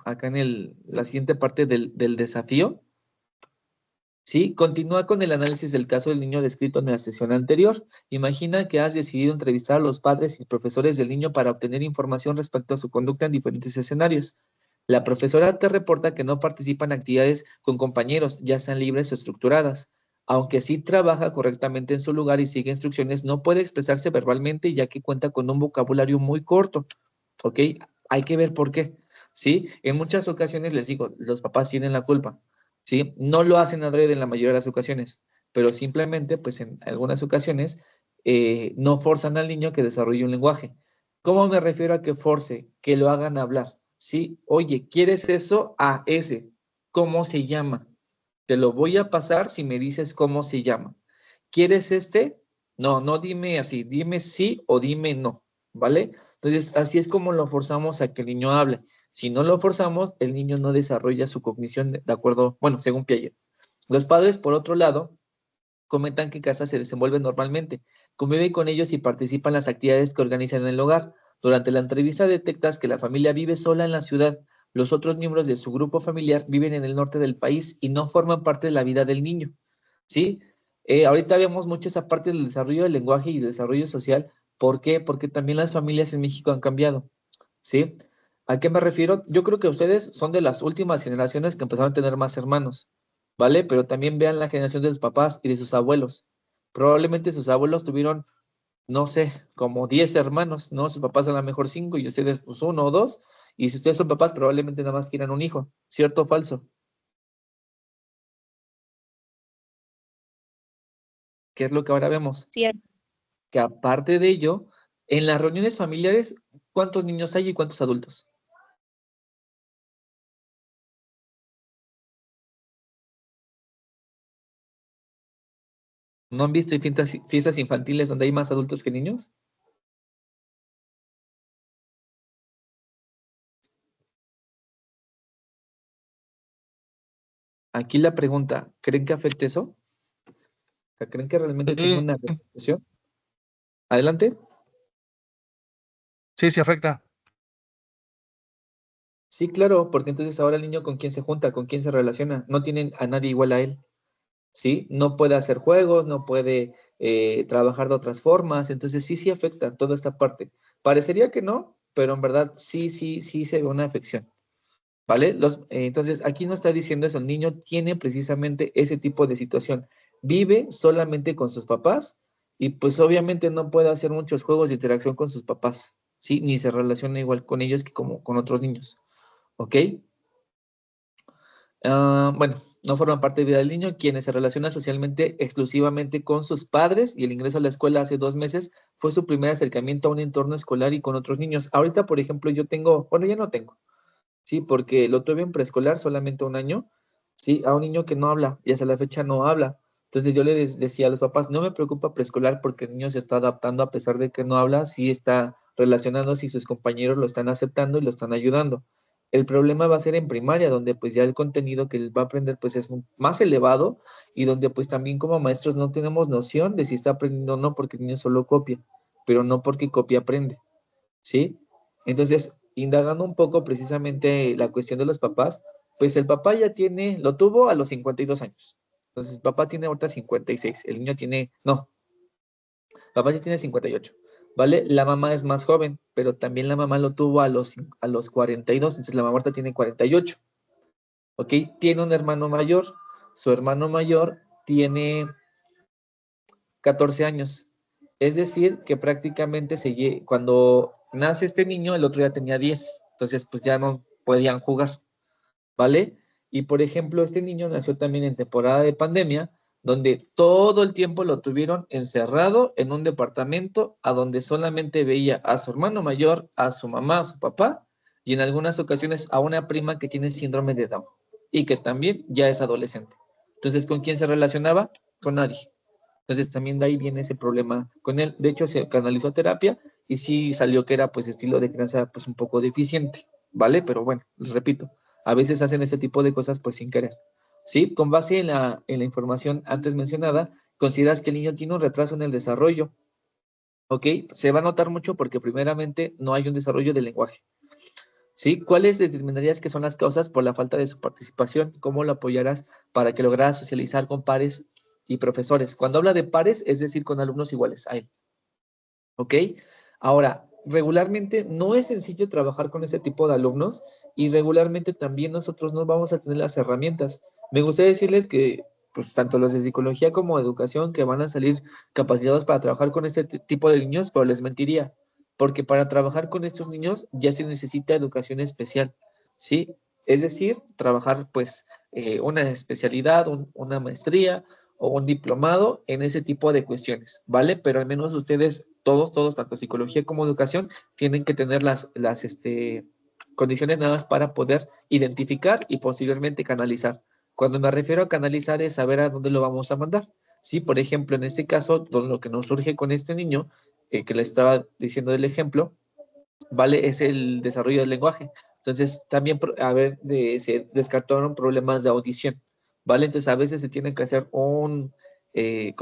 acá en la siguiente parte del desafío. Sí, continúa con el análisis del caso del niño descrito en la sesión anterior. Imagina que has decidido entrevistar a los padres y profesores del niño para obtener información respecto a su conducta en diferentes escenarios. La profesora te reporta que no participa en actividades con compañeros, ya sean libres o estructuradas. Aunque sí trabaja correctamente en su lugar y sigue instrucciones, no puede expresarse verbalmente ya que cuenta con un vocabulario muy corto. ¿Ok? Hay que ver por qué. ¿Sí? En muchas ocasiones les digo, los papás tienen la culpa. ¿Sí? No lo hacen adrede en la mayoría de las ocasiones, pero simplemente, pues en algunas ocasiones, no forzan al niño que desarrolle un lenguaje. ¿Cómo me refiero a que force? Que lo hagan hablar. ¿Sí? Oye, ¿quieres eso? A ese. ¿Cómo se llama? Te lo voy a pasar si me dices cómo se llama. ¿Quieres este? No, no dime así, dime sí o dime no, ¿vale? Entonces, así es como lo forzamos a que el niño hable. Si no lo forzamos, el niño no desarrolla su cognición de acuerdo, bueno, según Piaget. Los padres, por otro lado, comentan que en casa se desenvuelve normalmente, conviven con ellos y participan en las actividades que organizan en el hogar. Durante la entrevista detectas que la familia vive sola en la ciudad. Los otros miembros de su grupo familiar viven en el norte del país y no forman parte de la vida del niño. ¿Sí? Ahorita vemos mucho esa parte del desarrollo del lenguaje y del desarrollo social. ¿Por qué? Porque también las familias en México han cambiado. ¿Sí? ¿A qué me refiero? Yo creo que ustedes son de las últimas generaciones que empezaron a tener más hermanos, ¿vale? Pero también vean la generación de sus papás y de sus abuelos. Probablemente sus abuelos tuvieron, no sé, como 10 hermanos, ¿no? Sus papás a lo mejor 5 y ustedes pues 1 o 2. Y si ustedes son papás, probablemente nada más quieran un hijo. ¿Cierto o falso? ¿Qué es lo que ahora vemos? Cierto. Que aparte de ello, en las reuniones familiares, ¿cuántos niños hay y cuántos adultos? ¿No han visto fiestas infantiles donde hay más adultos que niños? Aquí la pregunta, ¿creen que afecte eso? O sea, ¿creen que realmente tenga Sí, una repercusión? Adelante. sí, sí afecta. Sí, claro, porque entonces ahora el niño con quién se junta, con quién se relaciona, no tienen a nadie igual a él, ¿sí? No puede hacer juegos, no puede trabajar de otras formas, entonces sí afecta toda esta parte. Parecería que no, pero en verdad sí se ve una afección, ¿vale? Entonces aquí no está diciendo eso, el niño tiene precisamente ese tipo de situación, vive solamente con sus papás y pues obviamente no puede hacer muchos juegos de interacción con sus papás, ¿sí? Ni se relaciona igual con ellos que como con otros niños. ¿Ok? Bueno, no forman parte de la vida del niño, quienes se relacionan socialmente exclusivamente con sus padres, y el ingreso a la escuela hace 2 meses fue su primer acercamiento a un entorno escolar y con otros niños. Ahorita, por ejemplo, yo tengo, bueno, ya no tengo, sí, porque lo tuve en preescolar solamente 1 año, sí, a un niño que no habla, y hasta la fecha no habla. Entonces yo le decía a los papás, no me preocupa preescolar porque el niño se está adaptando a pesar de que no habla, sí está relacionándose y sus compañeros lo están aceptando y lo están ayudando. El problema va a ser en primaria, donde pues ya el contenido que él va a aprender pues es más elevado y donde pues también como maestros no tenemos noción de si está aprendiendo o no, porque el niño solo copia, pero no porque copia aprende, ¿sí? Entonces, indagando un poco precisamente la cuestión de los papás, pues el papá ya tiene, lo tuvo a los 52 años. Entonces, el papá tiene ahorita 56, el niño tiene, no, papá ya tiene 58, ¿vale? La mamá es más joven, pero también la mamá lo tuvo a los 42, entonces la mamá ahorita tiene 48, ¿ok? Tiene un hermano mayor, su hermano mayor tiene 14 años. Es decir, que prácticamente cuando nace este niño, el otro ya tenía 10, entonces pues ya no podían jugar, ¿vale? Y por ejemplo, este niño nació también en temporada de pandemia, donde todo el tiempo lo tuvieron encerrado en un departamento a donde solamente veía a su hermano mayor, a su mamá, a su papá, y en algunas ocasiones a una prima que tiene síndrome de Down y que también ya es adolescente. Entonces, ¿con quién se relacionaba? Con nadie. Entonces también de ahí viene ese problema con él. De hecho, se canalizó a terapia y sí salió que era pues estilo de crianza pues un poco deficiente, ¿vale? Pero bueno, les repito, a veces hacen ese tipo de cosas pues sin querer. ¿Sí? Con base en la información antes mencionada, consideras que el niño tiene un retraso en el desarrollo, ¿ok? Se va a notar mucho porque primeramente no hay un desarrollo del lenguaje. ¿Sí? ¿Cuáles determinarías que son las causas por la falta de su participación? ¿Cómo lo apoyarás para que lograra socializar con pares y profesores? Cuando habla de pares, es decir, con alumnos iguales a él. ¿Ok? Ahora, regularmente no es sencillo trabajar con este tipo de alumnos y regularmente también nosotros no vamos a tener las herramientas. Me gustaría decirles que, pues, tanto los de psicología como de educación que van a salir capacitados para trabajar con este tipo de niños, pero les mentiría, porque para trabajar con estos niños ya se necesita educación especial, ¿sí? Es decir, trabajar, pues, una especialidad, una maestría, o un diplomado en ese tipo de cuestiones, ¿vale? Pero al menos ustedes, todos, tanto psicología como educación, tienen que tener las condiciones nada más para poder identificar y posiblemente canalizar. Cuando me refiero a canalizar es saber a dónde lo vamos a mandar. Sí, por ejemplo, en este caso, todo lo que nos surge con este niño, que le estaba diciendo del ejemplo, ¿vale? Es el desarrollo del lenguaje. Entonces, también, se descartaron problemas de audición, ¿vale? Entonces, a veces se tiene que hacer ¿cómo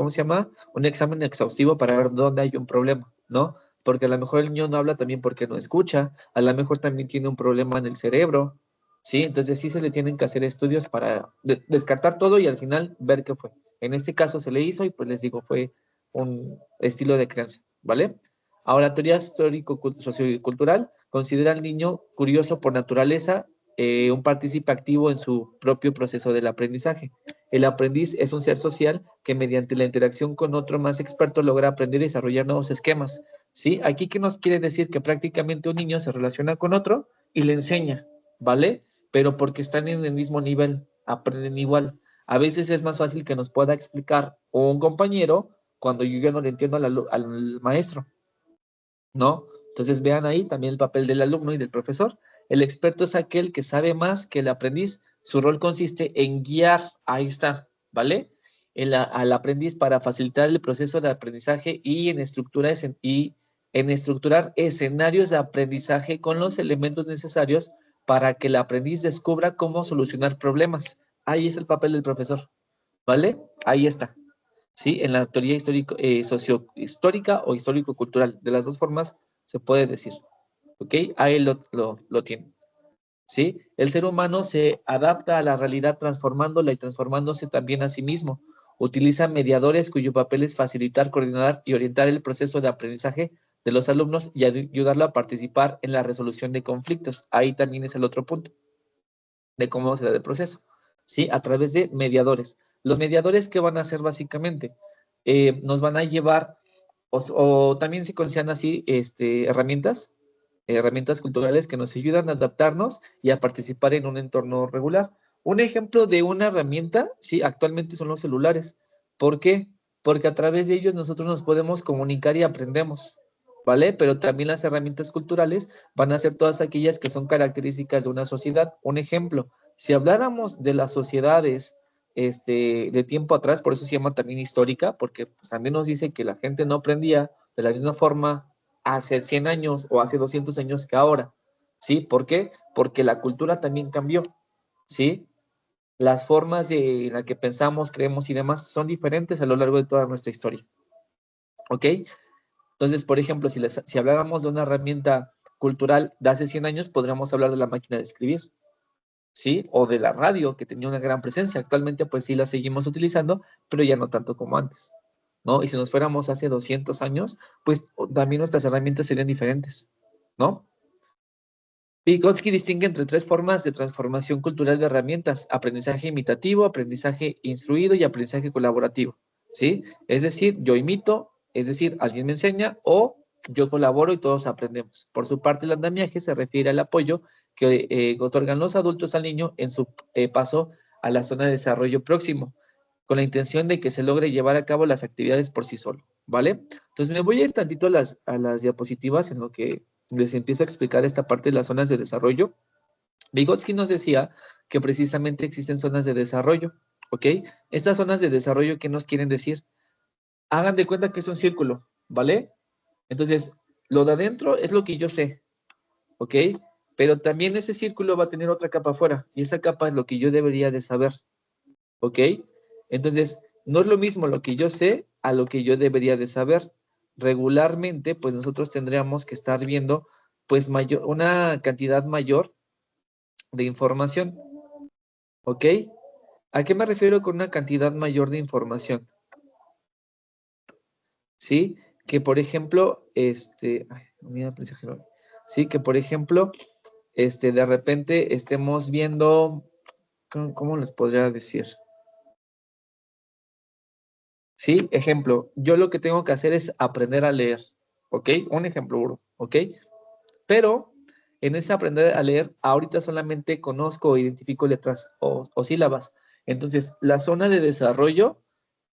se llama? Un examen exhaustivo para ver dónde hay un problema, ¿no? Porque a lo mejor el niño no habla también porque no escucha, a lo mejor también tiene un problema en el cerebro, ¿sí? Entonces, sí se le tienen que hacer estudios para descartar todo y al final ver qué fue. En este caso se le hizo y pues les digo, fue un estilo de crianza, ¿vale? Ahora, teoría sociocultural considera al niño curioso por naturaleza, un partícipe activo en su propio proceso del aprendizaje. El aprendiz es un ser social que mediante la interacción con otro más experto logra aprender y desarrollar nuevos esquemas. ¿Sí? Aquí, ¿qué nos quiere decir? Que prácticamente un niño se relaciona con otro y le enseña, ¿vale? Pero porque están en el mismo nivel, aprenden igual. A veces es más fácil que nos pueda explicar un compañero cuando yo ya no le entiendo al maestro, ¿no? Entonces vean ahí también el papel del alumno y del profesor. El experto es aquel que sabe más que el aprendiz. Su rol consiste en guiar, ahí está, ¿vale? Al aprendiz para facilitar el proceso de aprendizaje y en estructurar escenarios de aprendizaje con los elementos necesarios para que el aprendiz descubra cómo solucionar problemas. Ahí es el papel del profesor, ¿vale? Ahí está. ¿Sí? En la teoría sociohistórica o histórico-cultural. De las dos formas se puede decir. ¿Ok? Ahí lo tienen. ¿Sí? El ser humano se adapta a la realidad transformándola y transformándose también a sí mismo. Utiliza mediadores cuyo papel es facilitar, coordinar y orientar el proceso de aprendizaje de los alumnos y ayudarlo a participar en la resolución de conflictos. Ahí también es el otro punto de cómo se da el proceso. ¿Sí? A través de mediadores. Los mediadores, ¿qué van a hacer básicamente? Nos van a llevar, o también se consideran así, herramientas culturales que nos ayudan a adaptarnos y a participar en un entorno regular. Un ejemplo de una herramienta, sí, actualmente son los celulares. ¿Por qué? Porque a través de ellos nosotros nos podemos comunicar y aprendemos, ¿vale? Pero también las herramientas culturales van a ser todas aquellas que son características de una sociedad. Un ejemplo, si habláramos de las sociedades de tiempo atrás, por eso se llama también histórica, porque pues, también nos dice que la gente no aprendía de la misma forma hace 100 años o hace 200 años que ahora, ¿sí? ¿Por qué? Porque la cultura también cambió, ¿sí? Las formas en las que pensamos, creemos y demás son diferentes a lo largo de toda nuestra historia, ¿ok? Entonces, por ejemplo, si habláramos de una herramienta cultural de hace 100 años, podríamos hablar de la máquina de escribir, ¿sí? O de la radio, que tenía una gran presencia. Actualmente, pues sí la seguimos utilizando, pero ya no tanto como antes, ¿no? Y si nos fuéramos hace 200 años, pues también nuestras herramientas serían diferentes, ¿no? Vygotsky distingue entre 3 formas de transformación cultural de herramientas: aprendizaje imitativo, aprendizaje instruido y aprendizaje colaborativo, ¿sí? Es decir, yo imito, es decir, alguien me enseña, o yo colaboro y todos aprendemos. Por su parte, el andamiaje se refiere al apoyo que otorgan los adultos al niño en su paso a la zona de desarrollo próximo, con la intención de que se logre llevar a cabo las actividades por sí solo, ¿vale? Entonces me voy a ir tantito a las diapositivas en lo que les empiezo a explicar esta parte de las zonas de desarrollo. Vygotsky nos decía que precisamente existen zonas de desarrollo, ¿ok? Estas zonas de desarrollo, ¿qué nos quieren decir? Hagan de cuenta que es un círculo, ¿vale? Entonces, lo de adentro es lo que yo sé, ¿ok? Pero también ese círculo va a tener otra capa afuera, y esa capa es lo que yo debería de saber, ¿ok? Entonces, no es lo mismo lo que yo sé a lo que yo debería de saber. Regularmente, pues nosotros tendríamos que estar viendo, pues, una cantidad mayor de información, ¿ok? ¿A qué me refiero con una cantidad mayor de información? ¿Sí? Que, por ejemplo, sí, que, por ejemplo, de repente estemos viendo, ¿cómo les podría decir? ¿Sí? Ejemplo, yo lo que tengo que hacer es aprender a leer, ¿ok? Un ejemplo, bro, ¿ok? Pero en ese aprender a leer, ahorita solamente conozco o identifico letras o sílabas. Entonces, la zona de desarrollo,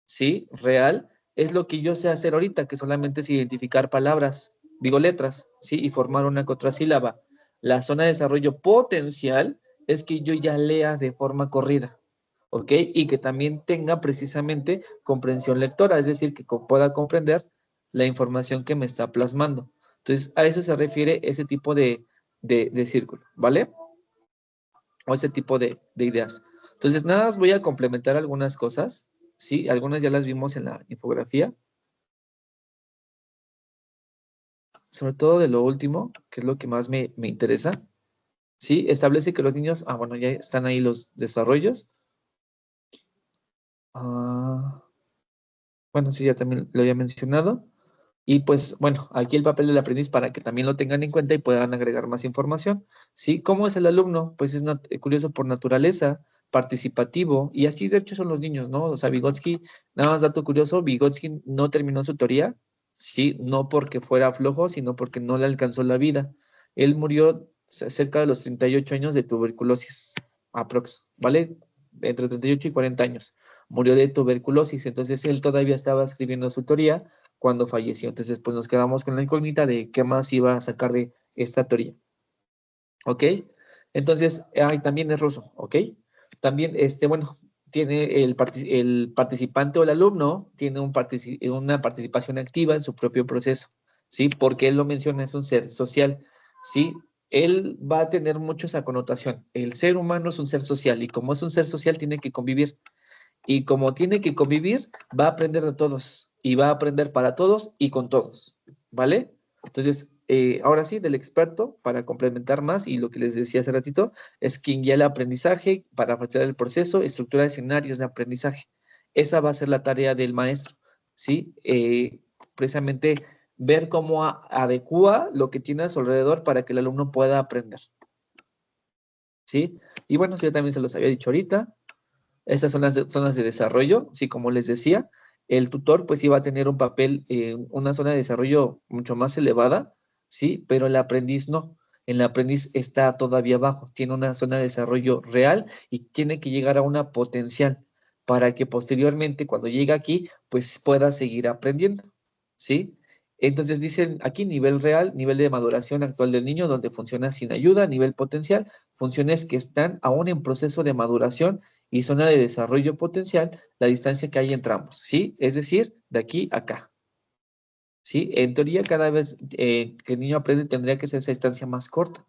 ¿sí? Real, es lo que yo sé hacer ahorita, que solamente es identificar palabras, digo letras, ¿sí? Y formar una que otra sílaba. La zona de desarrollo potencial es que yo ya lea de forma corrida, ¿ok? Y que también tenga precisamente comprensión lectora, es decir, que pueda comprender la información que me está plasmando. Entonces, a eso se refiere ese tipo de círculo, ¿vale? O ese tipo de ideas. Entonces, nada más voy a complementar algunas cosas, ¿sí? Algunas ya las vimos en la infografía. Sobre todo de lo último, que es lo que más me interesa, ¿sí? Establece que los niños, bueno, ya están ahí los desarrollos. Bueno, sí, ya también lo había mencionado. Y pues, bueno, aquí el papel del aprendiz para que también lo tengan en cuenta y puedan agregar más información. ¿Sí? ¿Cómo es el alumno? Pues es curioso por naturaleza, participativo, y así de hecho son los niños, ¿no? O sea, Vygotsky, nada más dato curioso, Vygotsky no terminó su teoría, sí, no porque fuera flojo, sino porque no le alcanzó la vida. Él murió cerca de los 38 años de tuberculosis, aprox, ¿vale? Entre 38 y 40 años. Murió de tuberculosis, entonces él todavía estaba escribiendo su teoría cuando falleció. Entonces, pues nos quedamos con la incógnita de qué más iba a sacar de esta teoría. ¿Ok? Entonces, también es ruso, ¿ok? También, bueno, tiene el participante o el alumno tiene una participación activa en su propio proceso, ¿sí? Porque él lo menciona, es un ser social, ¿sí? Él va a tener mucho esa connotación. El ser humano es un ser social y como es un ser social tiene que convivir. Y como tiene que convivir, va a aprender de todos y va a aprender para todos y con todos, ¿vale? Entonces, ahora sí, del experto, para complementar más, y lo que les decía hace ratito, es quien guía el aprendizaje para facilitar el proceso, estructura de escenarios de aprendizaje. Esa va a ser la tarea del maestro, ¿sí? Precisamente ver cómo adecua lo que tiene a su alrededor para que el alumno pueda aprender, ¿sí? Y bueno, yo también se los había dicho ahorita. Estas son las zonas de desarrollo, sí, como les decía, el tutor pues iba a tener un papel, una zona de desarrollo mucho más elevada, sí, pero el aprendiz no. El aprendiz está todavía abajo, tiene una zona de desarrollo real y tiene que llegar a una potencial para que posteriormente, cuando llegue aquí, pues pueda seguir aprendiendo, ¿sí? Entonces dicen aquí nivel real, nivel de maduración actual del niño, donde funciona sin ayuda, nivel potencial, funciones que están aún en proceso de maduración y zona de desarrollo potencial, la distancia que hay entre ambos, ¿sí? Es decir, de aquí a acá, ¿sí? En teoría, cada vez que el niño aprende tendría que ser esa distancia más corta,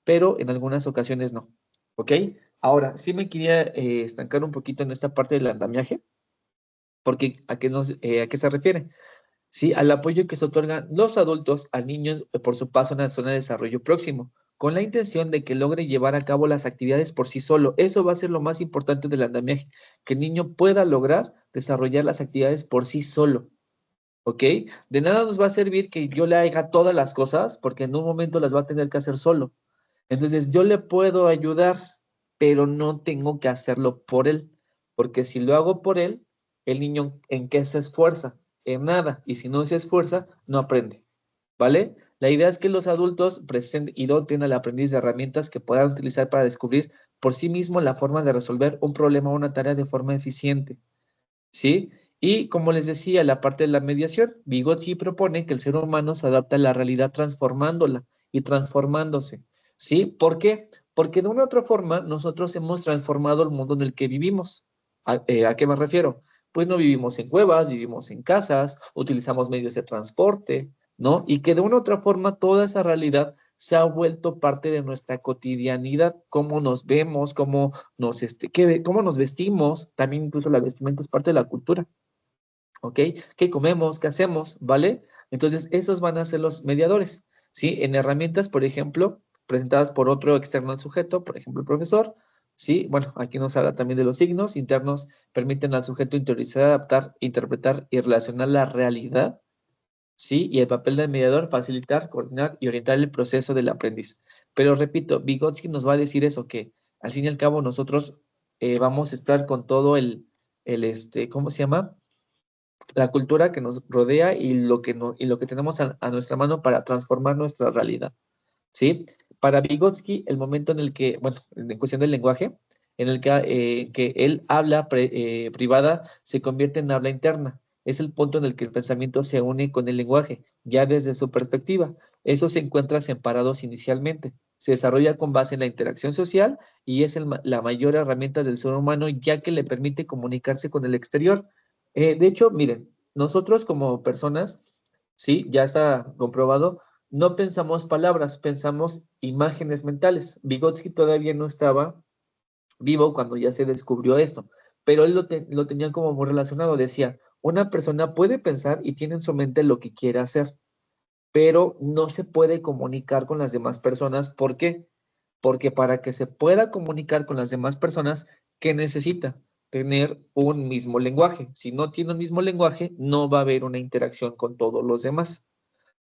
pero en algunas ocasiones no, ¿ok? Ahora, sí me quería estancar un poquito en esta parte del andamiaje, porque ¿a qué se refiere? ¿Sí? Al apoyo que se otorgan los adultos a niños por su paso en la zona de desarrollo próximo, con la intención de que logre llevar a cabo las actividades por sí solo. Eso va a ser lo más importante del andamiaje, que el niño pueda lograr desarrollar las actividades por sí solo. ¿Ok? De nada nos va a servir que yo le haga todas las cosas, porque en un momento las va a tener que hacer solo. Entonces, yo le puedo ayudar, pero no tengo que hacerlo por él, porque si lo hago por él, el niño ¿en qué se esfuerza? En nada, y si no se esfuerza, no aprende, ¿vale? La idea es que los adultos presenten y doten al aprendiz de herramientas que puedan utilizar para descubrir por sí mismo la forma de resolver un problema o una tarea de forma eficiente, ¿sí? Y como les decía, la parte de la mediación, Vygotsky propone que el ser humano se adapta a la realidad transformándola y transformándose, ¿sí? ¿Por qué? Porque de una u otra forma nosotros hemos transformado el mundo en el que vivimos. ¿A qué me refiero? Pues no vivimos en cuevas, vivimos en casas, utilizamos medios de transporte, ¿no? Y que de una u otra forma toda esa realidad se ha vuelto parte de nuestra cotidianidad, cómo nos vemos, cómo nos vestimos, también incluso la vestimenta es parte de la cultura, ¿ok? ¿Qué comemos? ¿Qué hacemos? ¿Vale? Entonces, esos van a ser los mediadores, ¿sí? En herramientas, por ejemplo, presentadas por otro externo al sujeto, por ejemplo, el profesor, ¿sí? Bueno, aquí nos habla también de los signos internos, permiten al sujeto interiorizar, adaptar, interpretar y relacionar la realidad, ¿sí? Y el papel del mediador, facilitar, coordinar y orientar el proceso del aprendiz. Pero repito, Vygotsky nos va a decir eso, que al fin y al cabo nosotros vamos a estar con todo ¿cómo se llama? La cultura que nos rodea y lo que tenemos a nuestra mano para transformar nuestra realidad, ¿sí? Para Vygotsky, el momento en el que, bueno, en cuestión del lenguaje, en el que él habla privada se convierte en habla interna. Es el punto en el que el pensamiento se une con el lenguaje, ya desde su perspectiva. Eso se encuentra separados inicialmente. Se desarrolla con base en la interacción social y es la mayor herramienta del ser humano, ya que le permite comunicarse con el exterior. De hecho, miren, nosotros como personas, sí, ya está comprobado, no pensamos palabras, pensamos imágenes mentales. Vygotsky todavía no estaba vivo cuando ya se descubrió esto, pero él lo tenía como muy relacionado. Decía, una persona puede pensar y tiene en su mente lo que quiere hacer, pero no se puede comunicar con las demás personas. ¿Por qué? Porque para que se pueda comunicar con las demás personas, ¿qué necesita? Tener un mismo lenguaje. Si no tiene un mismo lenguaje, no va a haber una interacción con todos los demás.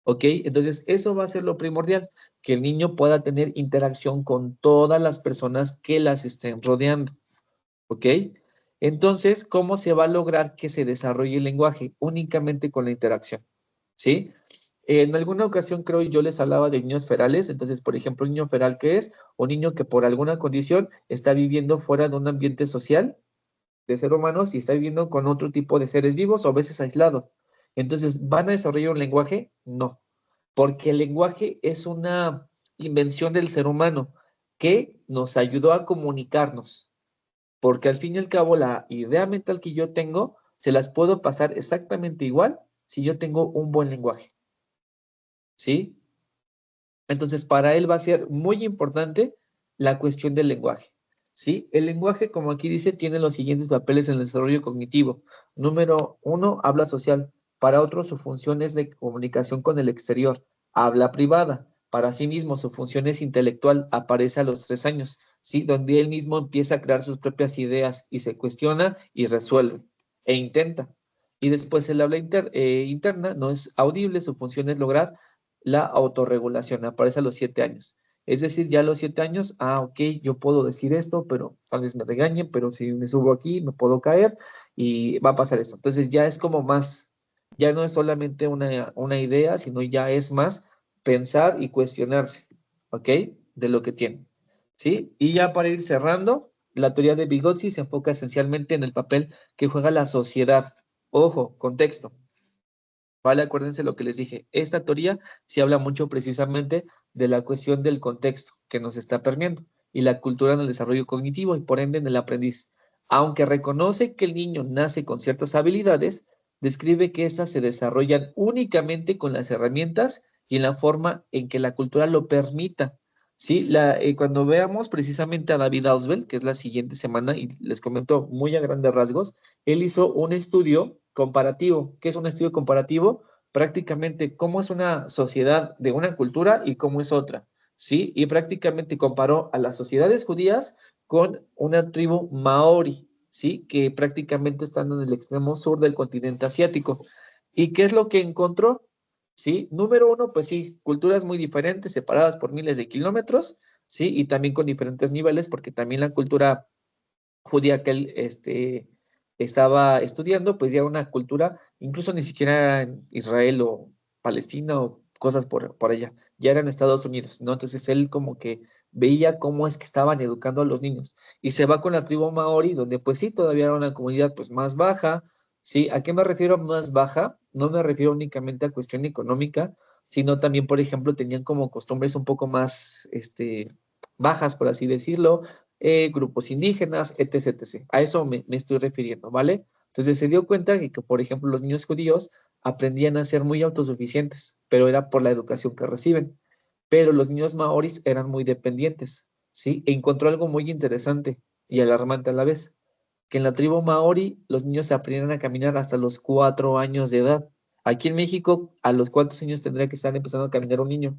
¿Ok? Entonces, eso va a ser lo primordial, que el niño pueda tener interacción con todas las personas que las estén rodeando. ¿Ok? Entonces, ¿cómo se va a lograr que se desarrolle el lenguaje? Únicamente con la interacción. ¿Sí? En alguna ocasión creo yo les hablaba de niños ferales. Entonces, por ejemplo, un niño feral, ¿qué es? Un niño que por alguna condición está viviendo fuera de un ambiente social de ser humanos y está viviendo con otro tipo de seres vivos o a veces aislado. Entonces, ¿van a desarrollar un lenguaje? No, porque el lenguaje es una invención del ser humano que nos ayudó a comunicarnos, porque al fin y al cabo la idea mental que yo tengo se las puedo pasar exactamente igual si yo tengo un buen lenguaje, ¿sí? Entonces, para él va a ser muy importante la cuestión del lenguaje, ¿sí? El lenguaje, como aquí dice, tiene los siguientes papeles en el desarrollo cognitivo. Número 1, habla social. Para otro, su función es de comunicación con el exterior. Habla privada. Para sí mismo, su función es intelectual. Aparece a los 3 años, ¿sí? Donde él mismo empieza a crear sus propias ideas y se cuestiona y resuelve e intenta. Y después el habla interna no es audible, su función es lograr la autorregulación, aparece a los 7 años. Es decir, ya a los 7 años, ok, yo puedo decir esto, pero tal vez me regañen, pero si me subo aquí me puedo caer y va a pasar esto. Entonces ya es como más, ya no es solamente una idea, sino ya es más pensar y cuestionarse. ¿ok? De lo que tienen, ¿sí? Y ya para ir cerrando, la teoría de Vygotsky se enfoca esencialmente en el papel que juega la sociedad. Ojo, contexto. ¿Vale? Acuérdense lo que les dije. Esta teoría sí habla mucho precisamente de la cuestión del contexto que nos está permeando y la cultura en el desarrollo cognitivo y por ende en el aprendiz. Aunque reconoce que el niño nace con ciertas habilidades, describe que esas se desarrollan únicamente con las herramientas y en la forma en que la cultura lo permita. Sí, cuando veamos precisamente a David Ausubel, que es la siguiente semana, y les comento muy a grandes rasgos, él hizo un estudio comparativo. ¿Qué es un estudio comparativo? Prácticamente cómo es una sociedad de una cultura y cómo es otra, ¿sí? Y prácticamente comparó a las sociedades judías con una tribu maori, ¿sí? Que prácticamente están en el extremo sur del continente asiático. ¿Y qué es lo que encontró? ¿Sí? Número uno, pues sí, culturas muy diferentes, separadas por miles de kilómetros, ¿sí? Y también con diferentes niveles, porque también la cultura judía que él estaba estudiando, pues ya era una cultura, incluso ni siquiera era en Israel o Palestina o cosas por allá, ya eran Estados Unidos, ¿no? Entonces él como que veía cómo es que estaban educando a los niños y se va con la tribu maori, donde pues sí, todavía era una comunidad pues más baja, ¿sí? ¿A qué me refiero más baja? No me refiero únicamente a cuestión económica, sino también, por ejemplo, tenían como costumbres un poco más, bajas, por así decirlo, grupos indígenas, etc, etc. A eso me estoy refiriendo, ¿vale? Entonces se dio cuenta que, por ejemplo, los niños judíos aprendían a ser muy autosuficientes, pero era por la educación que reciben. Pero los niños maoris eran muy dependientes, ¿sí? E encontró algo muy interesante y alarmante a la vez, que en la tribu maori los niños aprendían a caminar hasta los 4 años de edad. Aquí en México, ¿a los cuántos años tendría que estar empezando a caminar un niño?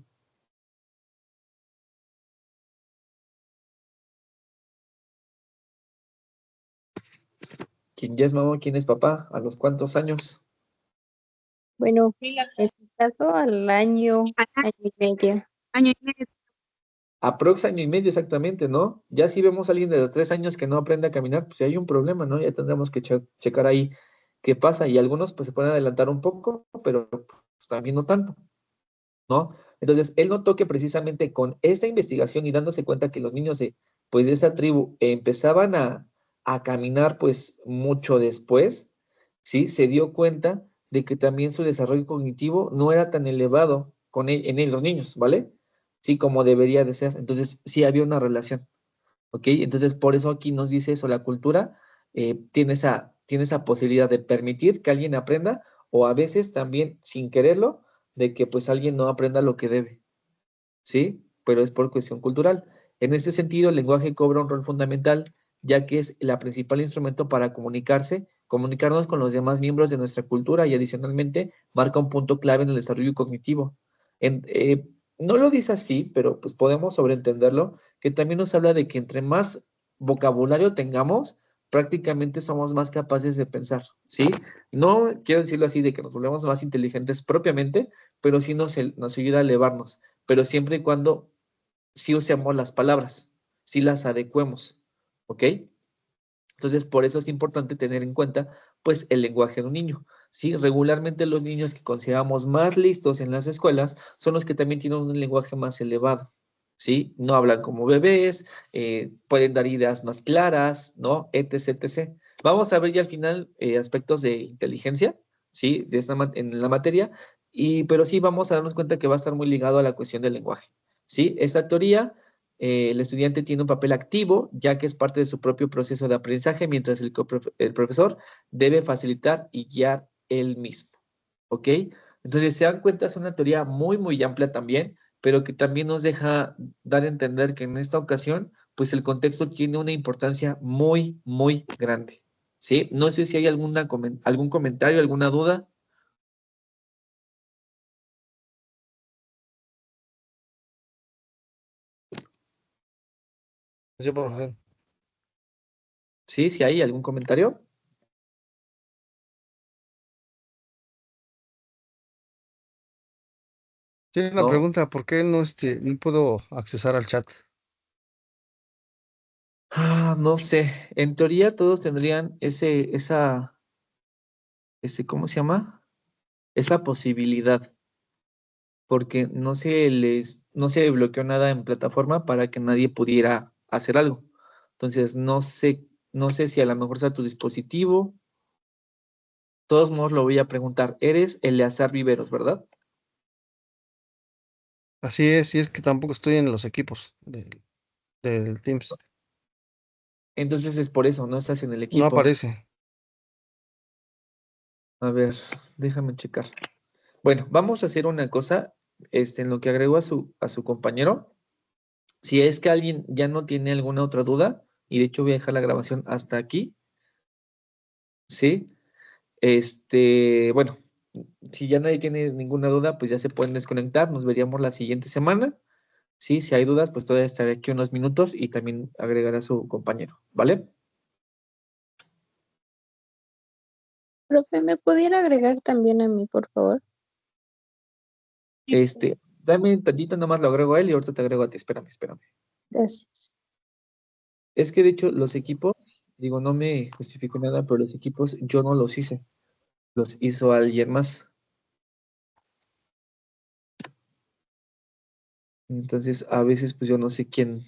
¿Quién ya es mamá? ¿Quién es papá? ¿A los cuántos años? Bueno, en mi caso al año, año y medio. Año y medio. Aprox año y medio exactamente, ¿no? Ya si vemos a alguien de los 3 años que no aprende a caminar, pues sí hay un problema, ¿no? Ya tendremos que checar ahí qué pasa. Y algunos pues se pueden adelantar un poco, pero pues también no tanto, ¿no? Entonces, él notó que precisamente con esta investigación y dándose cuenta que los niños pues, de esa tribu empezaban a caminar pues mucho después, ¿sí? Se dio cuenta de que también su desarrollo cognitivo no era tan elevado en los niños, ¿vale? Sí, como debería de ser. Entonces, sí había una relación, ¿ok? Entonces, por eso aquí nos dice eso, la cultura tiene esa posibilidad de permitir que alguien aprenda o a veces también sin quererlo, de que pues alguien no aprenda lo que debe, ¿sí? Pero es por cuestión cultural. En ese sentido, el lenguaje cobra un rol fundamental, ya que es la principal instrumento para comunicarnos con los demás miembros de nuestra cultura y adicionalmente marca un punto clave en el desarrollo cognitivo. No lo dice así, pero pues podemos sobreentenderlo, que también nos habla de que entre más vocabulario tengamos, prácticamente somos más capaces de pensar, ¿sí? No quiero decirlo así de que nos volvemos más inteligentes propiamente, pero sí nos ayuda a elevarnos, pero siempre y cuando sí usemos las palabras, sí las adecuemos, ¿ok? Entonces, por eso es importante tener en cuenta, pues, el lenguaje de un niño, ¿sí? Regularmente los niños que consideramos más listos en las escuelas son los que también tienen un lenguaje más elevado, ¿sí? No hablan como bebés, pueden dar ideas más claras, ¿no? Etc, etc. Vamos a ver ya al final aspectos de inteligencia, ¿sí? En la materia, pero sí vamos a darnos cuenta que va a estar muy ligado a la cuestión del lenguaje, ¿sí? Esta teoría el estudiante tiene un papel activo, ya que es parte de su propio proceso de aprendizaje, mientras el profesor debe facilitar y guiar él mismo. ¿Ok? Entonces, se dan cuenta, es una teoría muy, muy amplia también, pero que también nos deja dar a entender que en esta ocasión, pues el contexto tiene una importancia muy, muy grande. ¿Sí? No sé si hay algún comentario, alguna duda. Sí, por favor. ¿Sí? Si hay algún comentario. Sí, una No. pregunta, ¿por qué no puedo accesar al chat? No sé. En teoría todos tendrían ¿cómo se llama? Esa posibilidad. porque no se bloqueó nada en plataforma para que nadie pudiera hacer algo. Entonces, no sé si a lo mejor sea tu dispositivo. De todos modos, lo voy a preguntar. Eres Eleazar Viveros, ¿verdad? Así es, y es que tampoco estoy en los equipos del Teams. Entonces es por eso, no estás en el No equipo. aparece. A ver, déjame checar. Bueno, vamos a hacer una cosa, en lo que agrego a su compañero. Si es que alguien ya no tiene alguna otra duda, y de hecho voy a dejar la grabación hasta aquí, ¿sí? Bueno, si ya nadie tiene ninguna duda, pues ya se pueden desconectar, nos veríamos la siguiente semana. Sí, si hay dudas, pues todavía estaré aquí unos minutos y también agregaré a su compañero, ¿vale? Profe, ¿me pudiera agregar también a mí, por favor? Dame un tantito, nomás lo agrego a él y ahorita te agrego a ti, espérame. Gracias. Es que de hecho los equipos, digo, no me justifico nada, pero los equipos yo no los hice, los hizo alguien más. Entonces, a veces, pues yo no sé quién